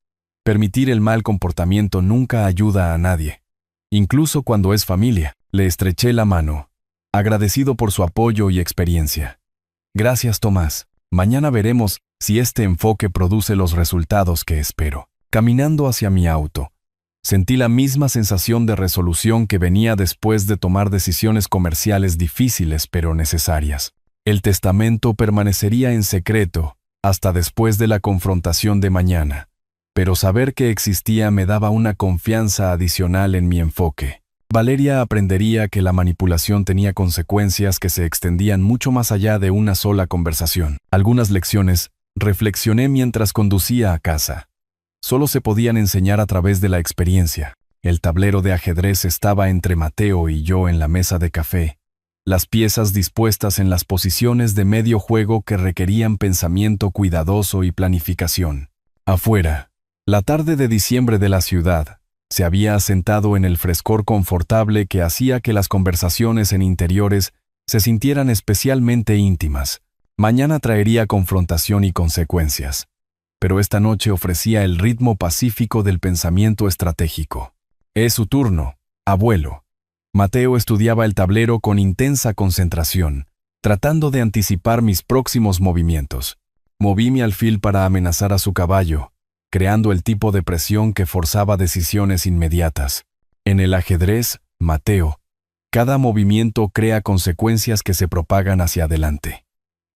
Permitir el mal comportamiento nunca ayuda a nadie, incluso cuando es familia. Le estreché la mano, agradecido por su apoyo y experiencia. Gracias, Tomás. Mañana veremos si este enfoque produce los resultados que espero. Caminando hacia mi auto, Sentí la misma sensación de resolución que venía después de tomar decisiones comerciales difíciles pero necesarias. El testamento permanecería en secreto hasta después de la confrontación de mañana, pero saber que existía me daba una confianza adicional en mi enfoque. Valeria aprendería que la manipulación tenía consecuencias que se extendían mucho más allá de una sola conversación. Algunas lecciones reflexioné mientras conducía a casa. Solo se podían enseñar a través de la experiencia. El tablero de ajedrez estaba entre Mateo y yo en la mesa de café, las piezas dispuestas en las posiciones de medio juego que requerían pensamiento cuidadoso y planificación. Afuera, la tarde de diciembre de la ciudad se había asentado en el frescor confortable que hacía que las conversaciones en interiores se sintieran especialmente íntimas. Mañana traería confrontación y consecuencias, pero esta noche ofrecía el ritmo pacífico del pensamiento estratégico. Es su turno, abuelo. Mateo estudiaba el tablero con intensa concentración, tratando de anticipar mis próximos movimientos. Moví mi alfil para amenazar a su caballo, creando el tipo de presión que forzaba decisiones inmediatas. En el ajedrez, Mateo, cada movimiento crea consecuencias que se propagan hacia adelante.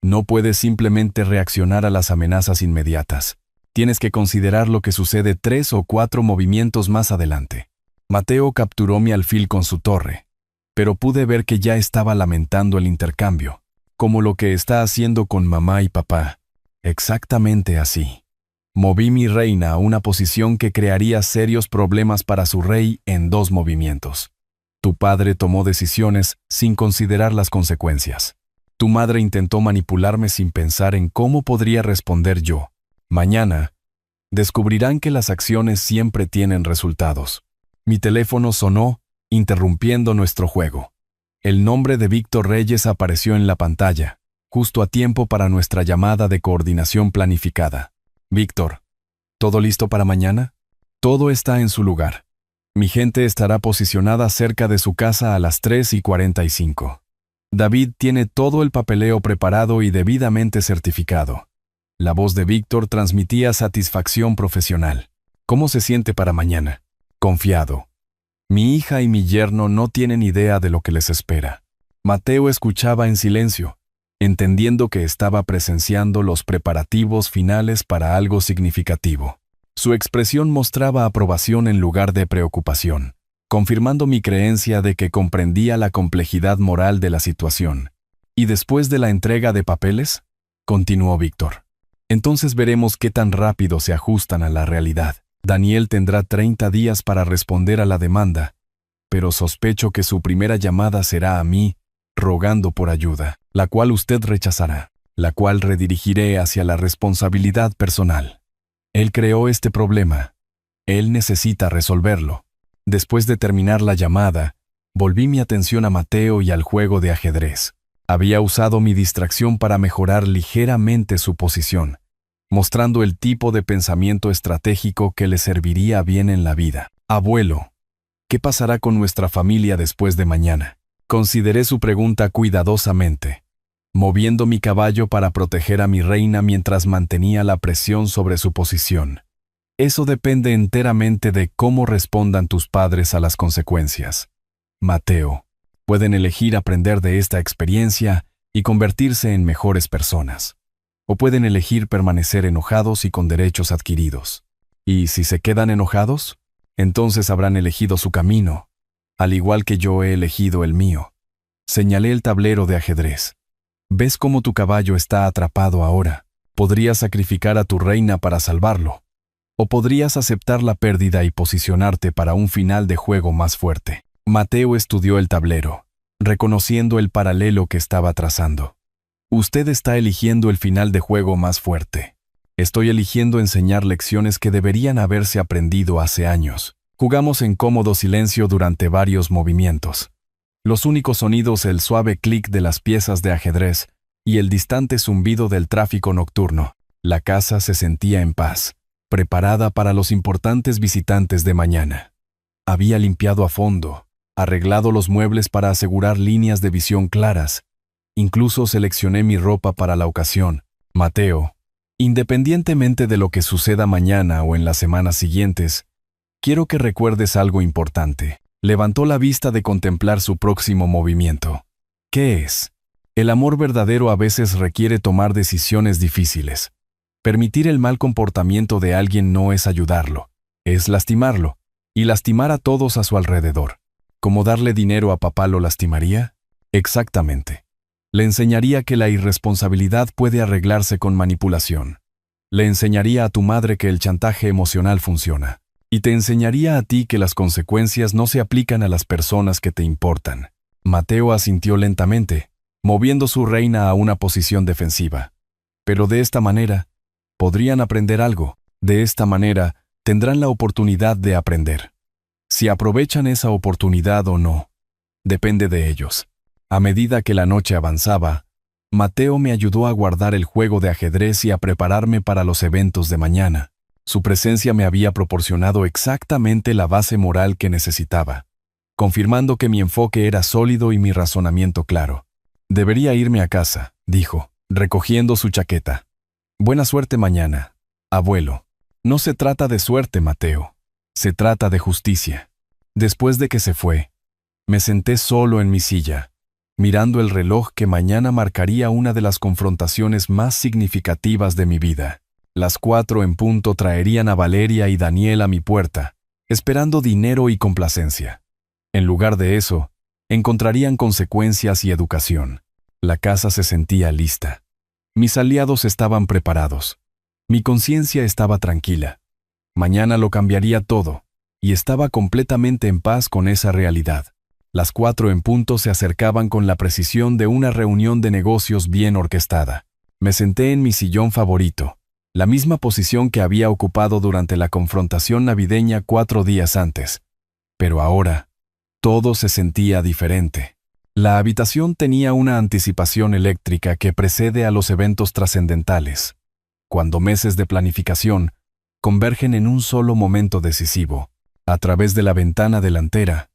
No puedes simplemente reaccionar a las amenazas inmediatas. Tienes que considerar lo que sucede 3 o 4 movimientos más adelante. Mateo capturó mi alfil con su torre, pero pude ver que ya estaba lamentando el intercambio, como lo que está haciendo con mamá y papá. Exactamente así. Moví mi reina a una posición que crearía serios problemas para su rey en 2 movimientos. Tu padre tomó decisiones sin considerar las consecuencias. Tu madre intentó manipularme sin pensar en cómo podría responder yo. Mañana, descubrirán que las acciones siempre tienen resultados. Mi teléfono sonó, interrumpiendo nuestro juego. El nombre de Víctor Reyes apareció en la pantalla, justo a tiempo para nuestra llamada de coordinación planificada. Víctor, ¿todo listo para mañana? Todo está en su lugar. Mi gente estará posicionada cerca de su casa a las 3:45. David tiene todo el papeleo preparado y debidamente certificado. La voz de Víctor transmitía satisfacción profesional. ¿Cómo se siente para mañana? Confiado. Mi hija y mi yerno no tienen idea de lo que les espera. Mateo escuchaba en silencio, entendiendo que estaba presenciando los preparativos finales para algo significativo. Su expresión mostraba aprobación en lugar de preocupación, confirmando mi creencia de que comprendía la complejidad moral de la situación. ¿Y después de la entrega de papeles? Continuó Víctor. Entonces veremos qué tan rápido se ajustan a la realidad. Daniel tendrá 30 días para responder a la demanda, pero sospecho que su primera llamada será a mí, rogando por ayuda, la cual usted rechazará, la cual redirigiré hacia la responsabilidad personal. Él creó este problema. Él necesita resolverlo. Después de terminar la llamada, volví mi atención a Mateo y al juego de ajedrez. Había usado mi distracción para mejorar ligeramente su posición, mostrando el tipo de pensamiento estratégico que le serviría bien en la vida. Abuelo, ¿qué pasará con nuestra familia después de mañana? Consideré su pregunta cuidadosamente, moviendo mi caballo para proteger a mi reina mientras mantenía la presión sobre su posición. Eso depende enteramente de cómo respondan tus padres a las consecuencias. Mateo, pueden elegir aprender de esta experiencia y convertirse en mejores personas. O pueden elegir permanecer enojados y con derechos adquiridos. Y si se quedan enojados, entonces habrán elegido su camino, al igual que yo he elegido el mío. Señalé el tablero de ajedrez. ¿Ves cómo tu caballo está atrapado ahora? Podrías sacrificar a tu reina para salvarlo. O podrías aceptar la pérdida y posicionarte para un final de juego más fuerte. Mateo estudió el tablero, reconociendo el paralelo que estaba trazando. Usted está eligiendo el final de juego más fuerte. Estoy eligiendo enseñar lecciones que deberían haberse aprendido hace años. Jugamos en cómodo silencio durante varios movimientos. Los únicos sonidos el suave clic de las piezas de ajedrez y el distante zumbido del tráfico nocturno. La casa se sentía en paz, preparada para los importantes visitantes de mañana. Había limpiado a fondo, arreglado los muebles para asegurar líneas de visión claras. Incluso seleccioné mi ropa para la ocasión. Mateo, independientemente de lo que suceda mañana o en las semanas siguientes, Quiero que recuerdes algo importante. Levantó la vista de contemplar su próximo movimiento. ¿Qué es? El amor verdadero a veces requiere tomar decisiones difíciles. Permitir el mal comportamiento de alguien no es ayudarlo, es lastimarlo, y lastimar a todos a su alrededor. ¿Cómo darle dinero a papá lo lastimaría? Exactamente. Le enseñaría que la irresponsabilidad puede arreglarse con manipulación. Le enseñaría a tu madre que el chantaje emocional funciona. Y te enseñaría a ti que las consecuencias no se aplican a las personas que te importan. Mateo asintió lentamente, moviendo su reina a una posición defensiva. Pero de esta manera, podrían aprender algo. De esta manera, tendrán la oportunidad de aprender. Si aprovechan esa oportunidad o no, depende de ellos. A medida que la noche avanzaba, Mateo me ayudó a guardar el juego de ajedrez y a prepararme para los eventos de mañana. Su presencia me había proporcionado exactamente la base moral que necesitaba, confirmando que mi enfoque era sólido y mi razonamiento claro. Debería irme a casa, dijo, recogiendo su chaqueta. Buena suerte mañana, abuelo. No se trata de suerte, Mateo. Se trata de justicia. Después de que se fue, me senté solo en mi silla, mirando el reloj que mañana marcaría una de las confrontaciones más significativas de mi vida. Las 4 en punto traerían a Valeria y Daniel a mi puerta, esperando dinero y complacencia. En lugar de eso, encontrarían consecuencias y educación. La casa se sentía lista. Mis aliados estaban preparados. Mi conciencia estaba tranquila. Mañana lo cambiaría todo, y estaba completamente en paz con esa realidad. Las 4 en punto se acercaban con la precisión de una reunión de negocios bien orquestada. Me senté en mi sillón favorito, la misma posición que había ocupado durante la confrontación navideña 4 días antes. Pero ahora, todo se sentía diferente. La habitación tenía una anticipación eléctrica que precede a los eventos trascendentales, cuando meses de planificación convergen en un solo momento decisivo. A través de la ventana delantera,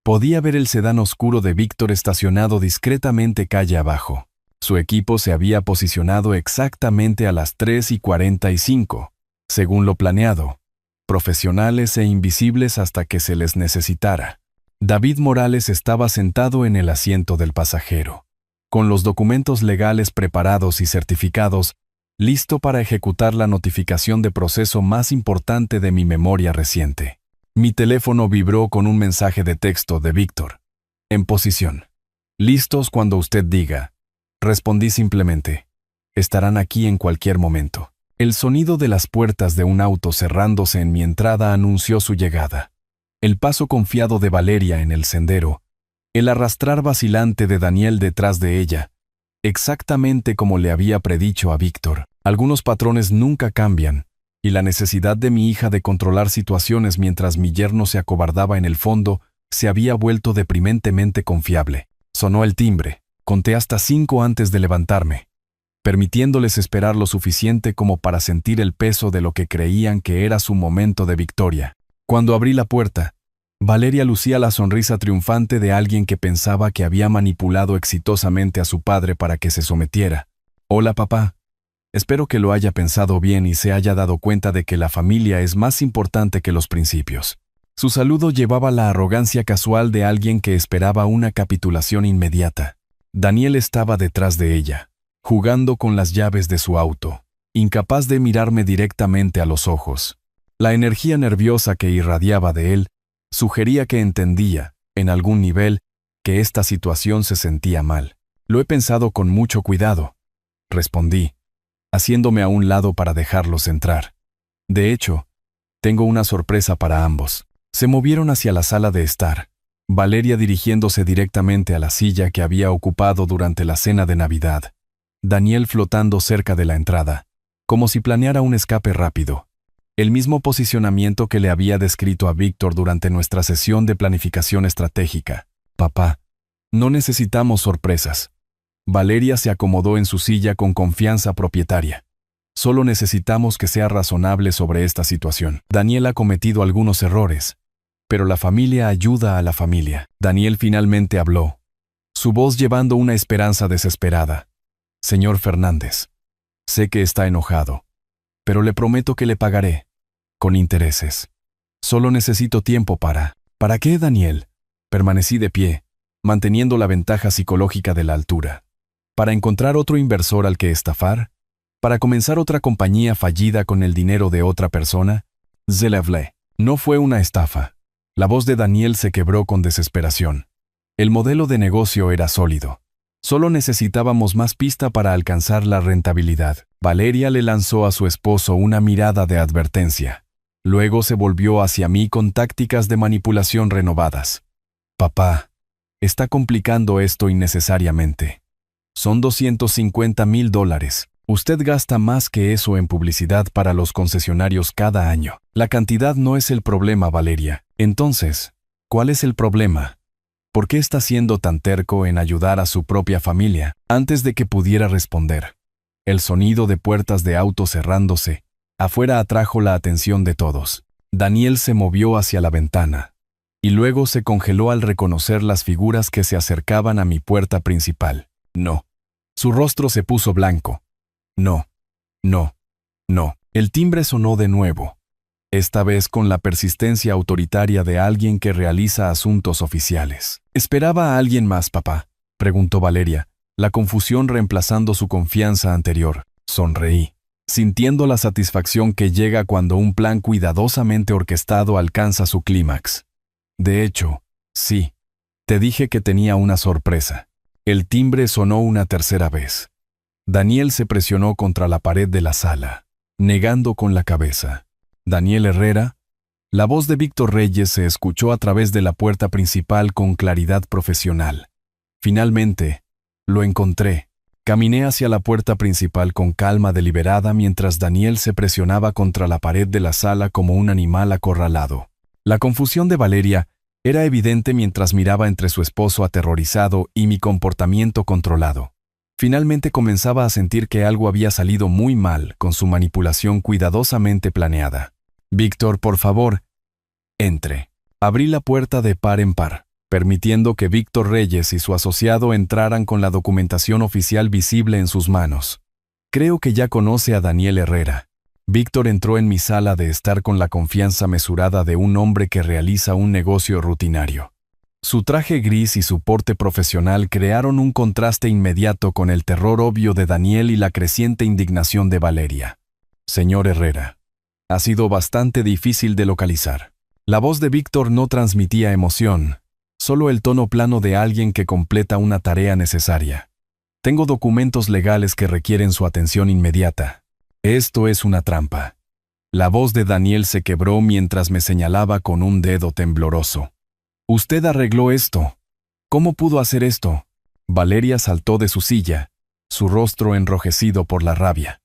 podía ver el sedán oscuro de Víctor estacionado discretamente calle abajo. Su equipo se había posicionado exactamente a las 3:45, según lo planeado, profesionales e invisibles hasta que se les necesitara. David Morales estaba sentado en el asiento del pasajero, con los documentos legales preparados y certificados, listo para ejecutar la notificación de proceso más importante de mi memoria reciente. Mi teléfono vibró con un mensaje de texto de Víctor. En posición. Listos cuando usted diga. Respondí simplemente. Estarán aquí en cualquier momento. El sonido de las puertas de un auto cerrándose en mi entrada anunció su llegada. El paso confiado de Valeria en el sendero, el arrastrar vacilante de Daniel detrás de ella, exactamente como le había predicho a Víctor. Algunos patrones nunca cambian, y la necesidad de mi hija de controlar situaciones mientras mi yerno se acobardaba en el fondo se había vuelto deprimentemente confiable. Sonó el timbre. Conté hasta 5 antes de levantarme, permitiéndoles esperar lo suficiente como para sentir el peso de lo que creían que era su momento de victoria. Cuando abrí la puerta, Valeria lucía la sonrisa triunfante de alguien que pensaba que había manipulado exitosamente a su padre para que se sometiera. Hola, papá. Espero que lo haya pensado bien y se haya dado cuenta de que la familia es más importante que los principios. Su saludo llevaba la arrogancia casual de alguien que esperaba una capitulación inmediata. Daniel estaba detrás de ella, jugando con las llaves de su auto, incapaz de mirarme directamente a los ojos. La energía nerviosa que irradiaba de él sugería que entendía, en algún nivel, que esta situación se sentía mal. Lo he pensado con mucho cuidado, respondí, haciéndome a un lado para dejarlos entrar. De hecho, tengo una sorpresa para ambos. Se movieron hacia la sala de estar, Valeria dirigiéndose directamente a la silla que había ocupado durante la cena de Navidad, Daniel flotando cerca de la entrada, como si planeara un escape rápido. El mismo posicionamiento que le había descrito a Víctor durante nuestra sesión de planificación estratégica. Papá, no necesitamos sorpresas. Valeria se acomodó en su silla con confianza propietaria. Solo necesitamos que sea razonable sobre esta situación. Daniel ha cometido algunos errores, pero la familia ayuda a la familia. Daniel finalmente habló, su voz llevando una esperanza desesperada. Señor Fernández, sé que está enojado, pero le prometo que le pagaré, con intereses. Solo necesito tiempo para... ¿Para qué, Daniel? Permanecí de pie, manteniendo la ventaja psicológica de la altura. ¿Para encontrar otro inversor al que estafar? ¿Para comenzar otra compañía fallida con el dinero de otra persona? Je l'avais. No fue una estafa. La voz de Daniel se quebró con desesperación. El modelo de negocio era sólido. Solo necesitábamos más pista para alcanzar la rentabilidad. Valeria le lanzó a su esposo una mirada de advertencia. Luego se volvió hacia mí con tácticas de manipulación renovadas. Papá, está complicando esto innecesariamente. Son $250,000. Usted gasta más que eso en publicidad para los concesionarios cada año. La cantidad no es el problema, Valeria. Entonces, ¿cuál es el problema? ¿Por qué está siendo tan terco en ayudar a su propia familia? Antes de que pudiera responder, el sonido de puertas de auto cerrándose afuera atrajo la atención de todos. Daniel se movió hacia la ventana y luego se congeló al reconocer las figuras que se acercaban a mi puerta principal. No. Su rostro se puso blanco. No. No. No. El timbre sonó de nuevo, esta vez con la persistencia autoritaria de alguien que realiza asuntos oficiales. ¿Esperaba a alguien más, papá?, preguntó Valeria, la confusión reemplazando su confianza anterior. Sonreí, sintiendo la satisfacción que llega cuando un plan cuidadosamente orquestado alcanza su clímax. De hecho, sí, te dije que tenía una sorpresa. El timbre sonó una tercera vez. Daniel se presionó contra la pared de la sala, negando con la cabeza. Daniel Herrera. La voz de Víctor Reyes se escuchó a través de la puerta principal con claridad profesional. Finalmente, lo encontré. Caminé hacia la puerta principal con calma deliberada mientras Daniel se presionaba contra la pared de la sala como un animal acorralado. La confusión de Valeria era evidente mientras miraba entre su esposo aterrorizado y mi comportamiento controlado. Finalmente comenzaba a sentir que algo había salido muy mal con su manipulación cuidadosamente planeada. Víctor, por favor, entre. Abrí la puerta de par en par, permitiendo que Víctor Reyes y su asociado entraran con la documentación oficial visible en sus manos. Creo que ya conoce a Daniel Herrera. Víctor entró en mi sala de estar con la confianza mesurada de un hombre que realiza un negocio rutinario. Su traje gris y su porte profesional crearon un contraste inmediato con el terror obvio de Daniel y la creciente indignación de Valeria. Señor Herrera, ha sido bastante difícil de localizar. La voz de Víctor no transmitía emoción, solo el tono plano de alguien que completa una tarea necesaria. Tengo documentos legales que requieren su atención inmediata. Esto es una trampa. La voz de Daniel se quebró mientras me señalaba con un dedo tembloroso. Usted arregló esto. ¿Cómo pudo hacer esto? Valeria saltó de su silla, su rostro enrojecido por la rabia.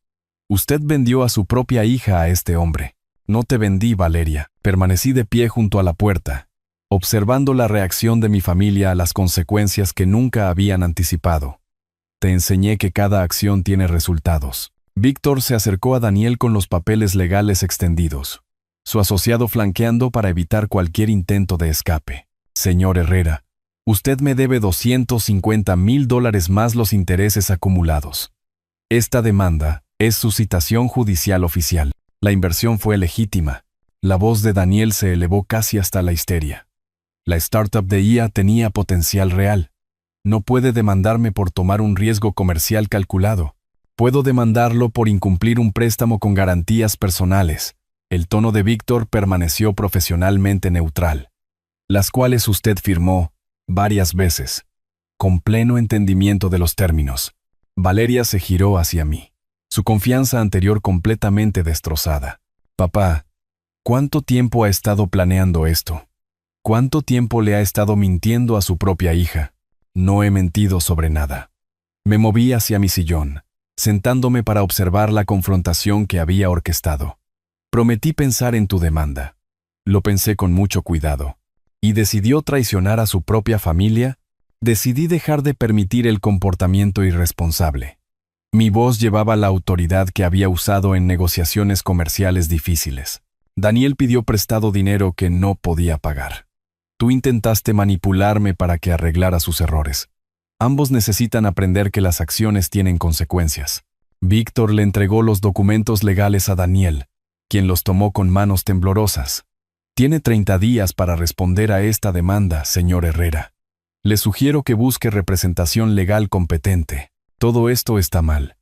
Usted vendió a su propia hija a este hombre. No te vendí, Valeria. Permanecí de pie junto a la puerta, observando la reacción de mi familia a las consecuencias que nunca habían anticipado. Te enseñé que cada acción tiene resultados. Víctor se acercó a Daniel con los papeles legales extendidos, su asociado flanqueando para evitar cualquier intento de escape. Señor Herrera, usted me debe $250,000 más los intereses acumulados. Esta demanda es su citación judicial oficial. La inversión fue legítima. La voz de Daniel se elevó casi hasta la histeria. La startup de IA tenía potencial real. No puede demandarme por tomar un riesgo comercial calculado. Puedo demandarlo por incumplir un préstamo con garantías personales. El tono de Víctor permaneció profesionalmente neutral, las cuales usted firmó varias veces, con pleno entendimiento de los términos. Valeria se giró hacia mí, su confianza anterior completamente destrozada. Papá, ¿cuánto tiempo ha estado planeando esto? ¿Cuánto tiempo le ha estado mintiendo a su propia hija? No he mentido sobre nada. Me moví hacia mi sillón, sentándome para observar la confrontación que había orquestado. Prometí pensar en tu demanda. Lo pensé con mucho cuidado. ¿Y decidió traicionar a su propia familia? Decidí dejar de permitir el comportamiento irresponsable. Mi voz llevaba la autoridad que había usado en negociaciones comerciales difíciles. Daniel pidió prestado dinero que no podía pagar. Tú intentaste manipularme para que arreglara sus errores. Ambos necesitan aprender que las acciones tienen consecuencias. Víctor le entregó los documentos legales a Daniel, quien los tomó con manos temblorosas. Tiene 30 días para responder a esta demanda, señor Herrera. Le sugiero que busque representación legal competente. Todo esto está mal.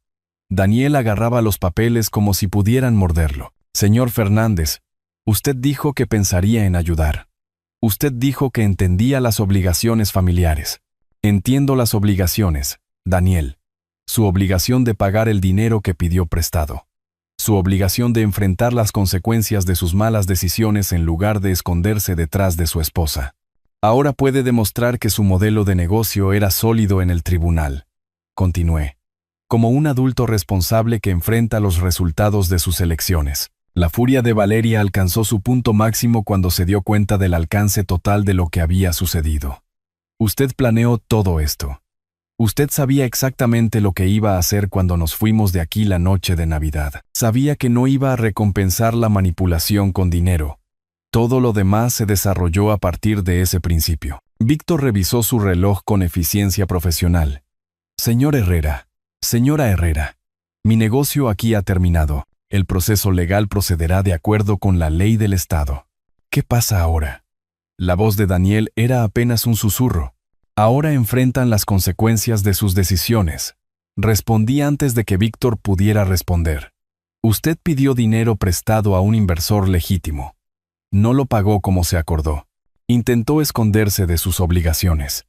Daniel agarraba los papeles como si pudieran morderlo. Señor Fernández, usted dijo que pensaría en ayudar. Usted dijo que entendía las obligaciones familiares. Entiendo las obligaciones, Daniel. Su obligación de pagar el dinero que pidió prestado. Su obligación de enfrentar las consecuencias de sus malas decisiones en lugar de esconderse detrás de su esposa. Ahora puede demostrar que su modelo de negocio era sólido en el tribunal. Continué. Como un adulto responsable que enfrenta los resultados de sus elecciones. La furia de Valeria alcanzó su punto máximo cuando se dio cuenta del alcance total de lo que había sucedido. Usted planeó todo esto. Usted sabía exactamente lo que iba a hacer cuando nos fuimos de aquí la noche de Navidad. Sabía que no iba a recompensar la manipulación con dinero. Todo lo demás se desarrolló a partir de ese principio. Víctor revisó su reloj con eficiencia profesional. Señor Herrera, señora Herrera, mi negocio aquí ha terminado. El proceso legal procederá de acuerdo con la ley del Estado. ¿Qué pasa ahora? La voz de Daniel era apenas un susurro. Ahora enfrentan las consecuencias de sus decisiones. Respondí antes de que Víctor pudiera responder. Usted pidió dinero prestado a un inversor legítimo. No lo pagó como se acordó. Intentó esconderse de sus obligaciones.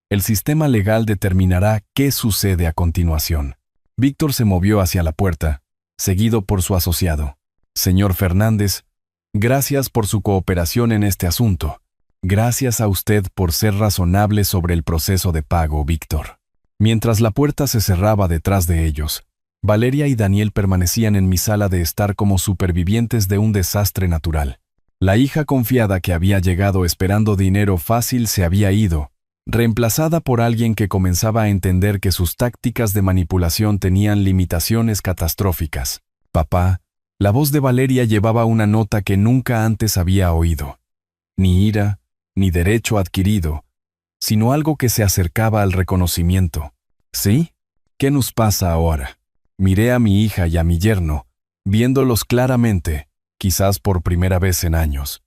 El sistema legal determinará qué sucede a continuación. Víctor se movió hacia la puerta, seguido por su asociado. Señor Fernández, gracias por su cooperación en este asunto. Gracias a usted por ser razonable sobre el proceso de pago, Víctor. Mientras la puerta se cerraba detrás de ellos, Valeria y Daniel permanecían en mi sala de estar como supervivientes de un desastre natural. La hija confiada que había llegado esperando dinero fácil se había ido, reemplazada por alguien que comenzaba a entender que sus tácticas de manipulación tenían limitaciones catastróficas. Papá, la voz de Valeria llevaba una nota que nunca antes había oído. Ni ira, ni derecho adquirido, sino algo que se acercaba al reconocimiento. ¿Sí? ¿Qué nos pasa ahora? Miré a mi hija y a mi yerno, viéndolos claramente, quizás por primera vez en años.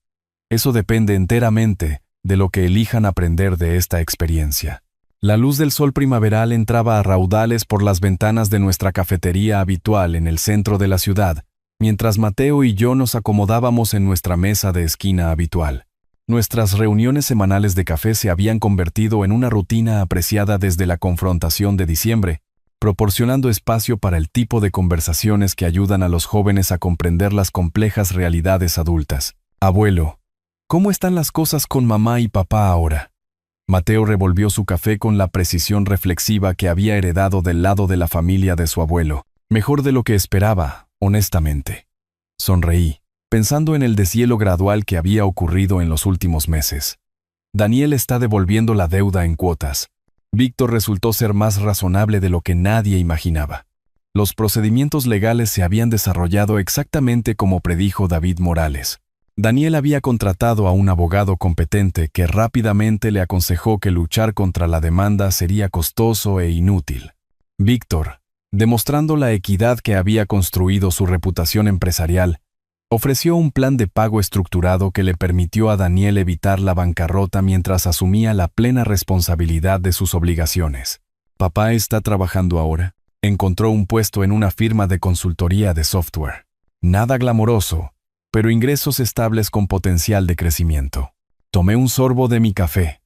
Eso depende enteramente de lo que elijan aprender de esta experiencia. La luz del sol primaveral entraba a raudales por las ventanas de nuestra cafetería habitual en el centro de la ciudad, mientras Mateo y yo nos acomodábamos en nuestra mesa de esquina habitual. Nuestras reuniones semanales de café se habían convertido en una rutina apreciada desde la confrontación de diciembre, proporcionando espacio para el tipo de conversaciones que ayudan a los jóvenes a comprender las complejas realidades adultas. Abuelo, ¿cómo están las cosas con mamá y papá ahora? Mateo revolvió su café con la precisión reflexiva que había heredado del lado de la familia de su abuelo. Mejor de lo que esperaba, honestamente. Sonreí, pensando en el deshielo gradual que había ocurrido en los últimos meses. Daniel está devolviendo la deuda en cuotas. Víctor resultó ser más razonable de lo que nadie imaginaba. Los procedimientos legales se habían desarrollado exactamente como predijo David Morales. Daniel había contratado a un abogado competente que rápidamente le aconsejó que luchar contra la demanda sería costoso e inútil. Víctor, demostrando la equidad que había construido su reputación empresarial, ofreció un plan de pago estructurado que le permitió a Daniel evitar la bancarrota mientras asumía la plena responsabilidad de sus obligaciones. Papá está trabajando ahora. Encontró un puesto en una firma de consultoría de software. Nada glamoroso, pero ingresos estables con potencial de crecimiento. Tomé un sorbo de mi café,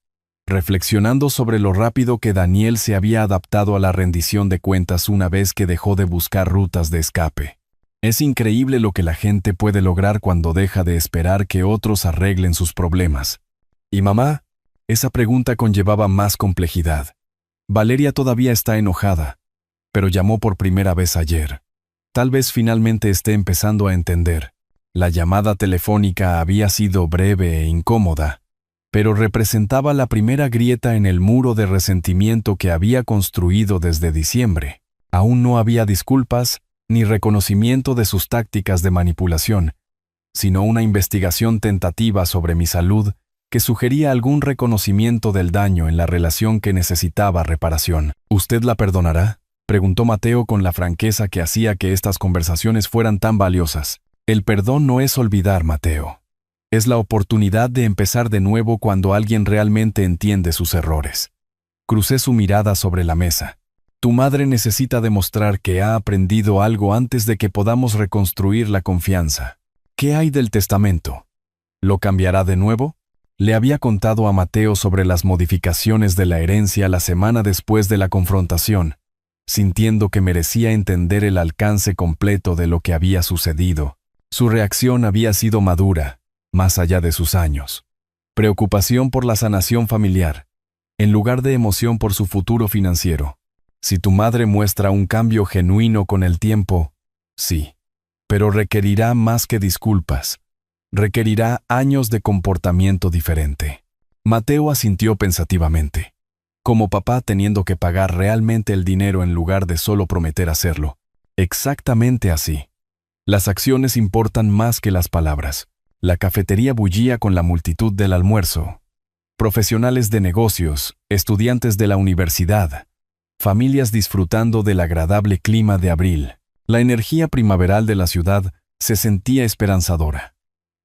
reflexionando sobre lo rápido que Daniel se había adaptado a la rendición de cuentas una vez que dejó de buscar rutas de escape. Es increíble lo que la gente puede lograr cuando deja de esperar que otros arreglen sus problemas. ¿Y mamá? Esa pregunta conllevaba más complejidad. Valeria todavía está enojada, pero llamó por primera vez ayer. Tal vez finalmente esté empezando a entender. La llamada telefónica había sido breve e incómoda, pero representaba la primera grieta en el muro de resentimiento que había construido desde diciembre. Aún no había disculpas ni reconocimiento de sus tácticas de manipulación, sino una investigación tentativa sobre mi salud que sugería algún reconocimiento del daño en la relación que necesitaba reparación. ¿Usted la perdonará?, preguntó Mateo con la franqueza que hacía que estas conversaciones fueran tan valiosas. El perdón no es olvidar, Mateo. Es la oportunidad de empezar de nuevo cuando alguien realmente entiende sus errores. Crucé su mirada sobre la mesa. Tu madre necesita demostrar que ha aprendido algo antes de que podamos reconstruir la confianza. ¿Qué hay del testamento? ¿Lo cambiará de nuevo? Le había contado a Mateo sobre las modificaciones de la herencia la semana después de la confrontación, sintiendo que merecía entender el alcance completo de lo que había sucedido. Su reacción había sido madura, más allá de sus años. Preocupación por la sanación familiar, en lugar de emoción por su futuro financiero. Si tu madre muestra un cambio genuino con el tiempo, sí. Pero requerirá más que disculpas. Requerirá años de comportamiento diferente. Mateo asintió pensativamente. Como papá teniendo que pagar realmente el dinero en lugar de solo prometer hacerlo. Exactamente así. Las acciones importan más que las palabras. La cafetería bullía con la multitud del almuerzo. Profesionales de negocios, estudiantes de la universidad, familias disfrutando del agradable clima de abril. La energía primaveral de la ciudad se sentía esperanzadora,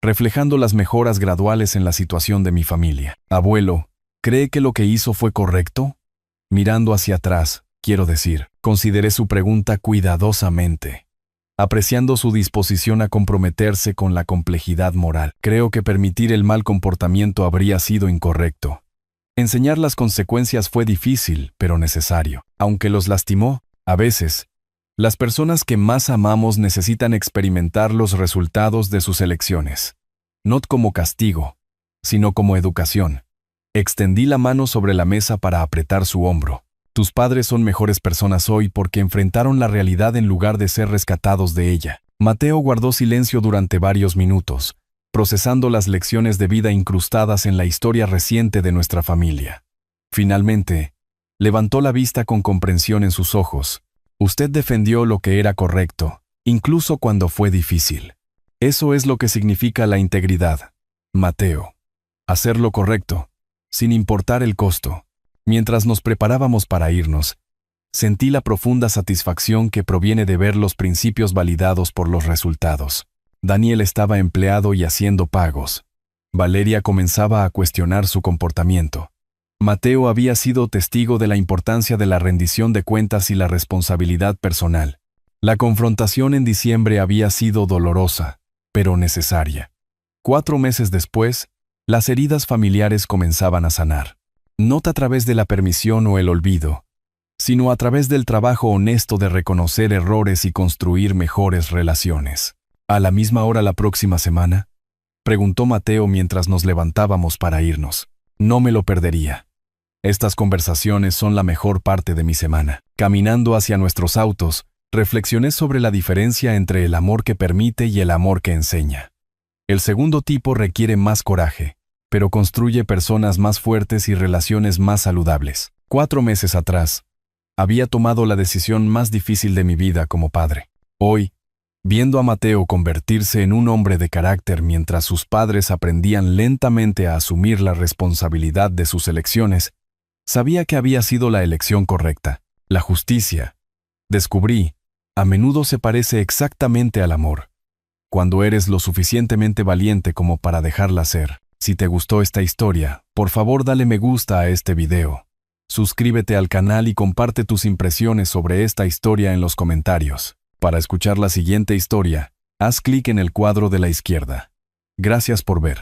reflejando las mejoras graduales en la situación de mi familia. Abuelo, ¿cree que lo que hizo fue correcto? Mirando hacia atrás, quiero decir, consideré su pregunta cuidadosamente, apreciando su disposición a comprometerse con la complejidad moral. Creo que permitir el mal comportamiento habría sido incorrecto. Enseñar las consecuencias fue difícil, pero necesario. Aunque los lastimó, a veces, las personas que más amamos necesitan experimentar los resultados de sus elecciones. No como castigo, sino como educación. Extendí la mano sobre la mesa para apretar su hombro. Tus padres son mejores personas hoy porque enfrentaron la realidad en lugar de ser rescatados de ella. Mateo guardó silencio durante varios minutos, procesando las lecciones de vida incrustadas en la historia reciente de nuestra familia. Finalmente, levantó la vista con comprensión en sus ojos. Usted defendió lo que era correcto, incluso cuando fue difícil. Eso es lo que significa la integridad, Mateo. Hacer lo correcto, sin importar el costo. Mientras nos preparábamos para irnos, sentí la profunda satisfacción que proviene de ver los principios validados por los resultados. Daniel estaba empleado y haciendo pagos. Valeria comenzaba a cuestionar su comportamiento. Mateo había sido testigo de la importancia de la rendición de cuentas y la responsabilidad personal. La confrontación en diciembre había sido dolorosa, pero necesaria. 4 meses después, las heridas familiares comenzaban a sanar. No a través de la permisión o el olvido, sino a través del trabajo honesto de reconocer errores y construir mejores relaciones. ¿A la misma hora la próxima semana? Preguntó Mateo mientras nos levantábamos para irnos. No me lo perdería. Estas conversaciones son la mejor parte de mi semana. Caminando hacia nuestros autos, reflexioné sobre la diferencia entre el amor que permite y el amor que enseña. El segundo tipo requiere más coraje, pero construye personas más fuertes y relaciones más saludables. 4 meses atrás, había tomado la decisión más difícil de mi vida como padre. Hoy, viendo a Mateo convertirse en un hombre de carácter mientras sus padres aprendían lentamente a asumir la responsabilidad de sus elecciones, sabía que había sido la elección correcta. La justicia, descubrí, a menudo se parece exactamente al amor, cuando eres lo suficientemente valiente como para dejarla ser. Si te gustó esta historia, por favor dale me gusta a este video. Suscríbete al canal y comparte tus impresiones sobre esta historia en los comentarios. Para escuchar la siguiente historia, haz clic en el cuadro de la izquierda. Gracias por ver.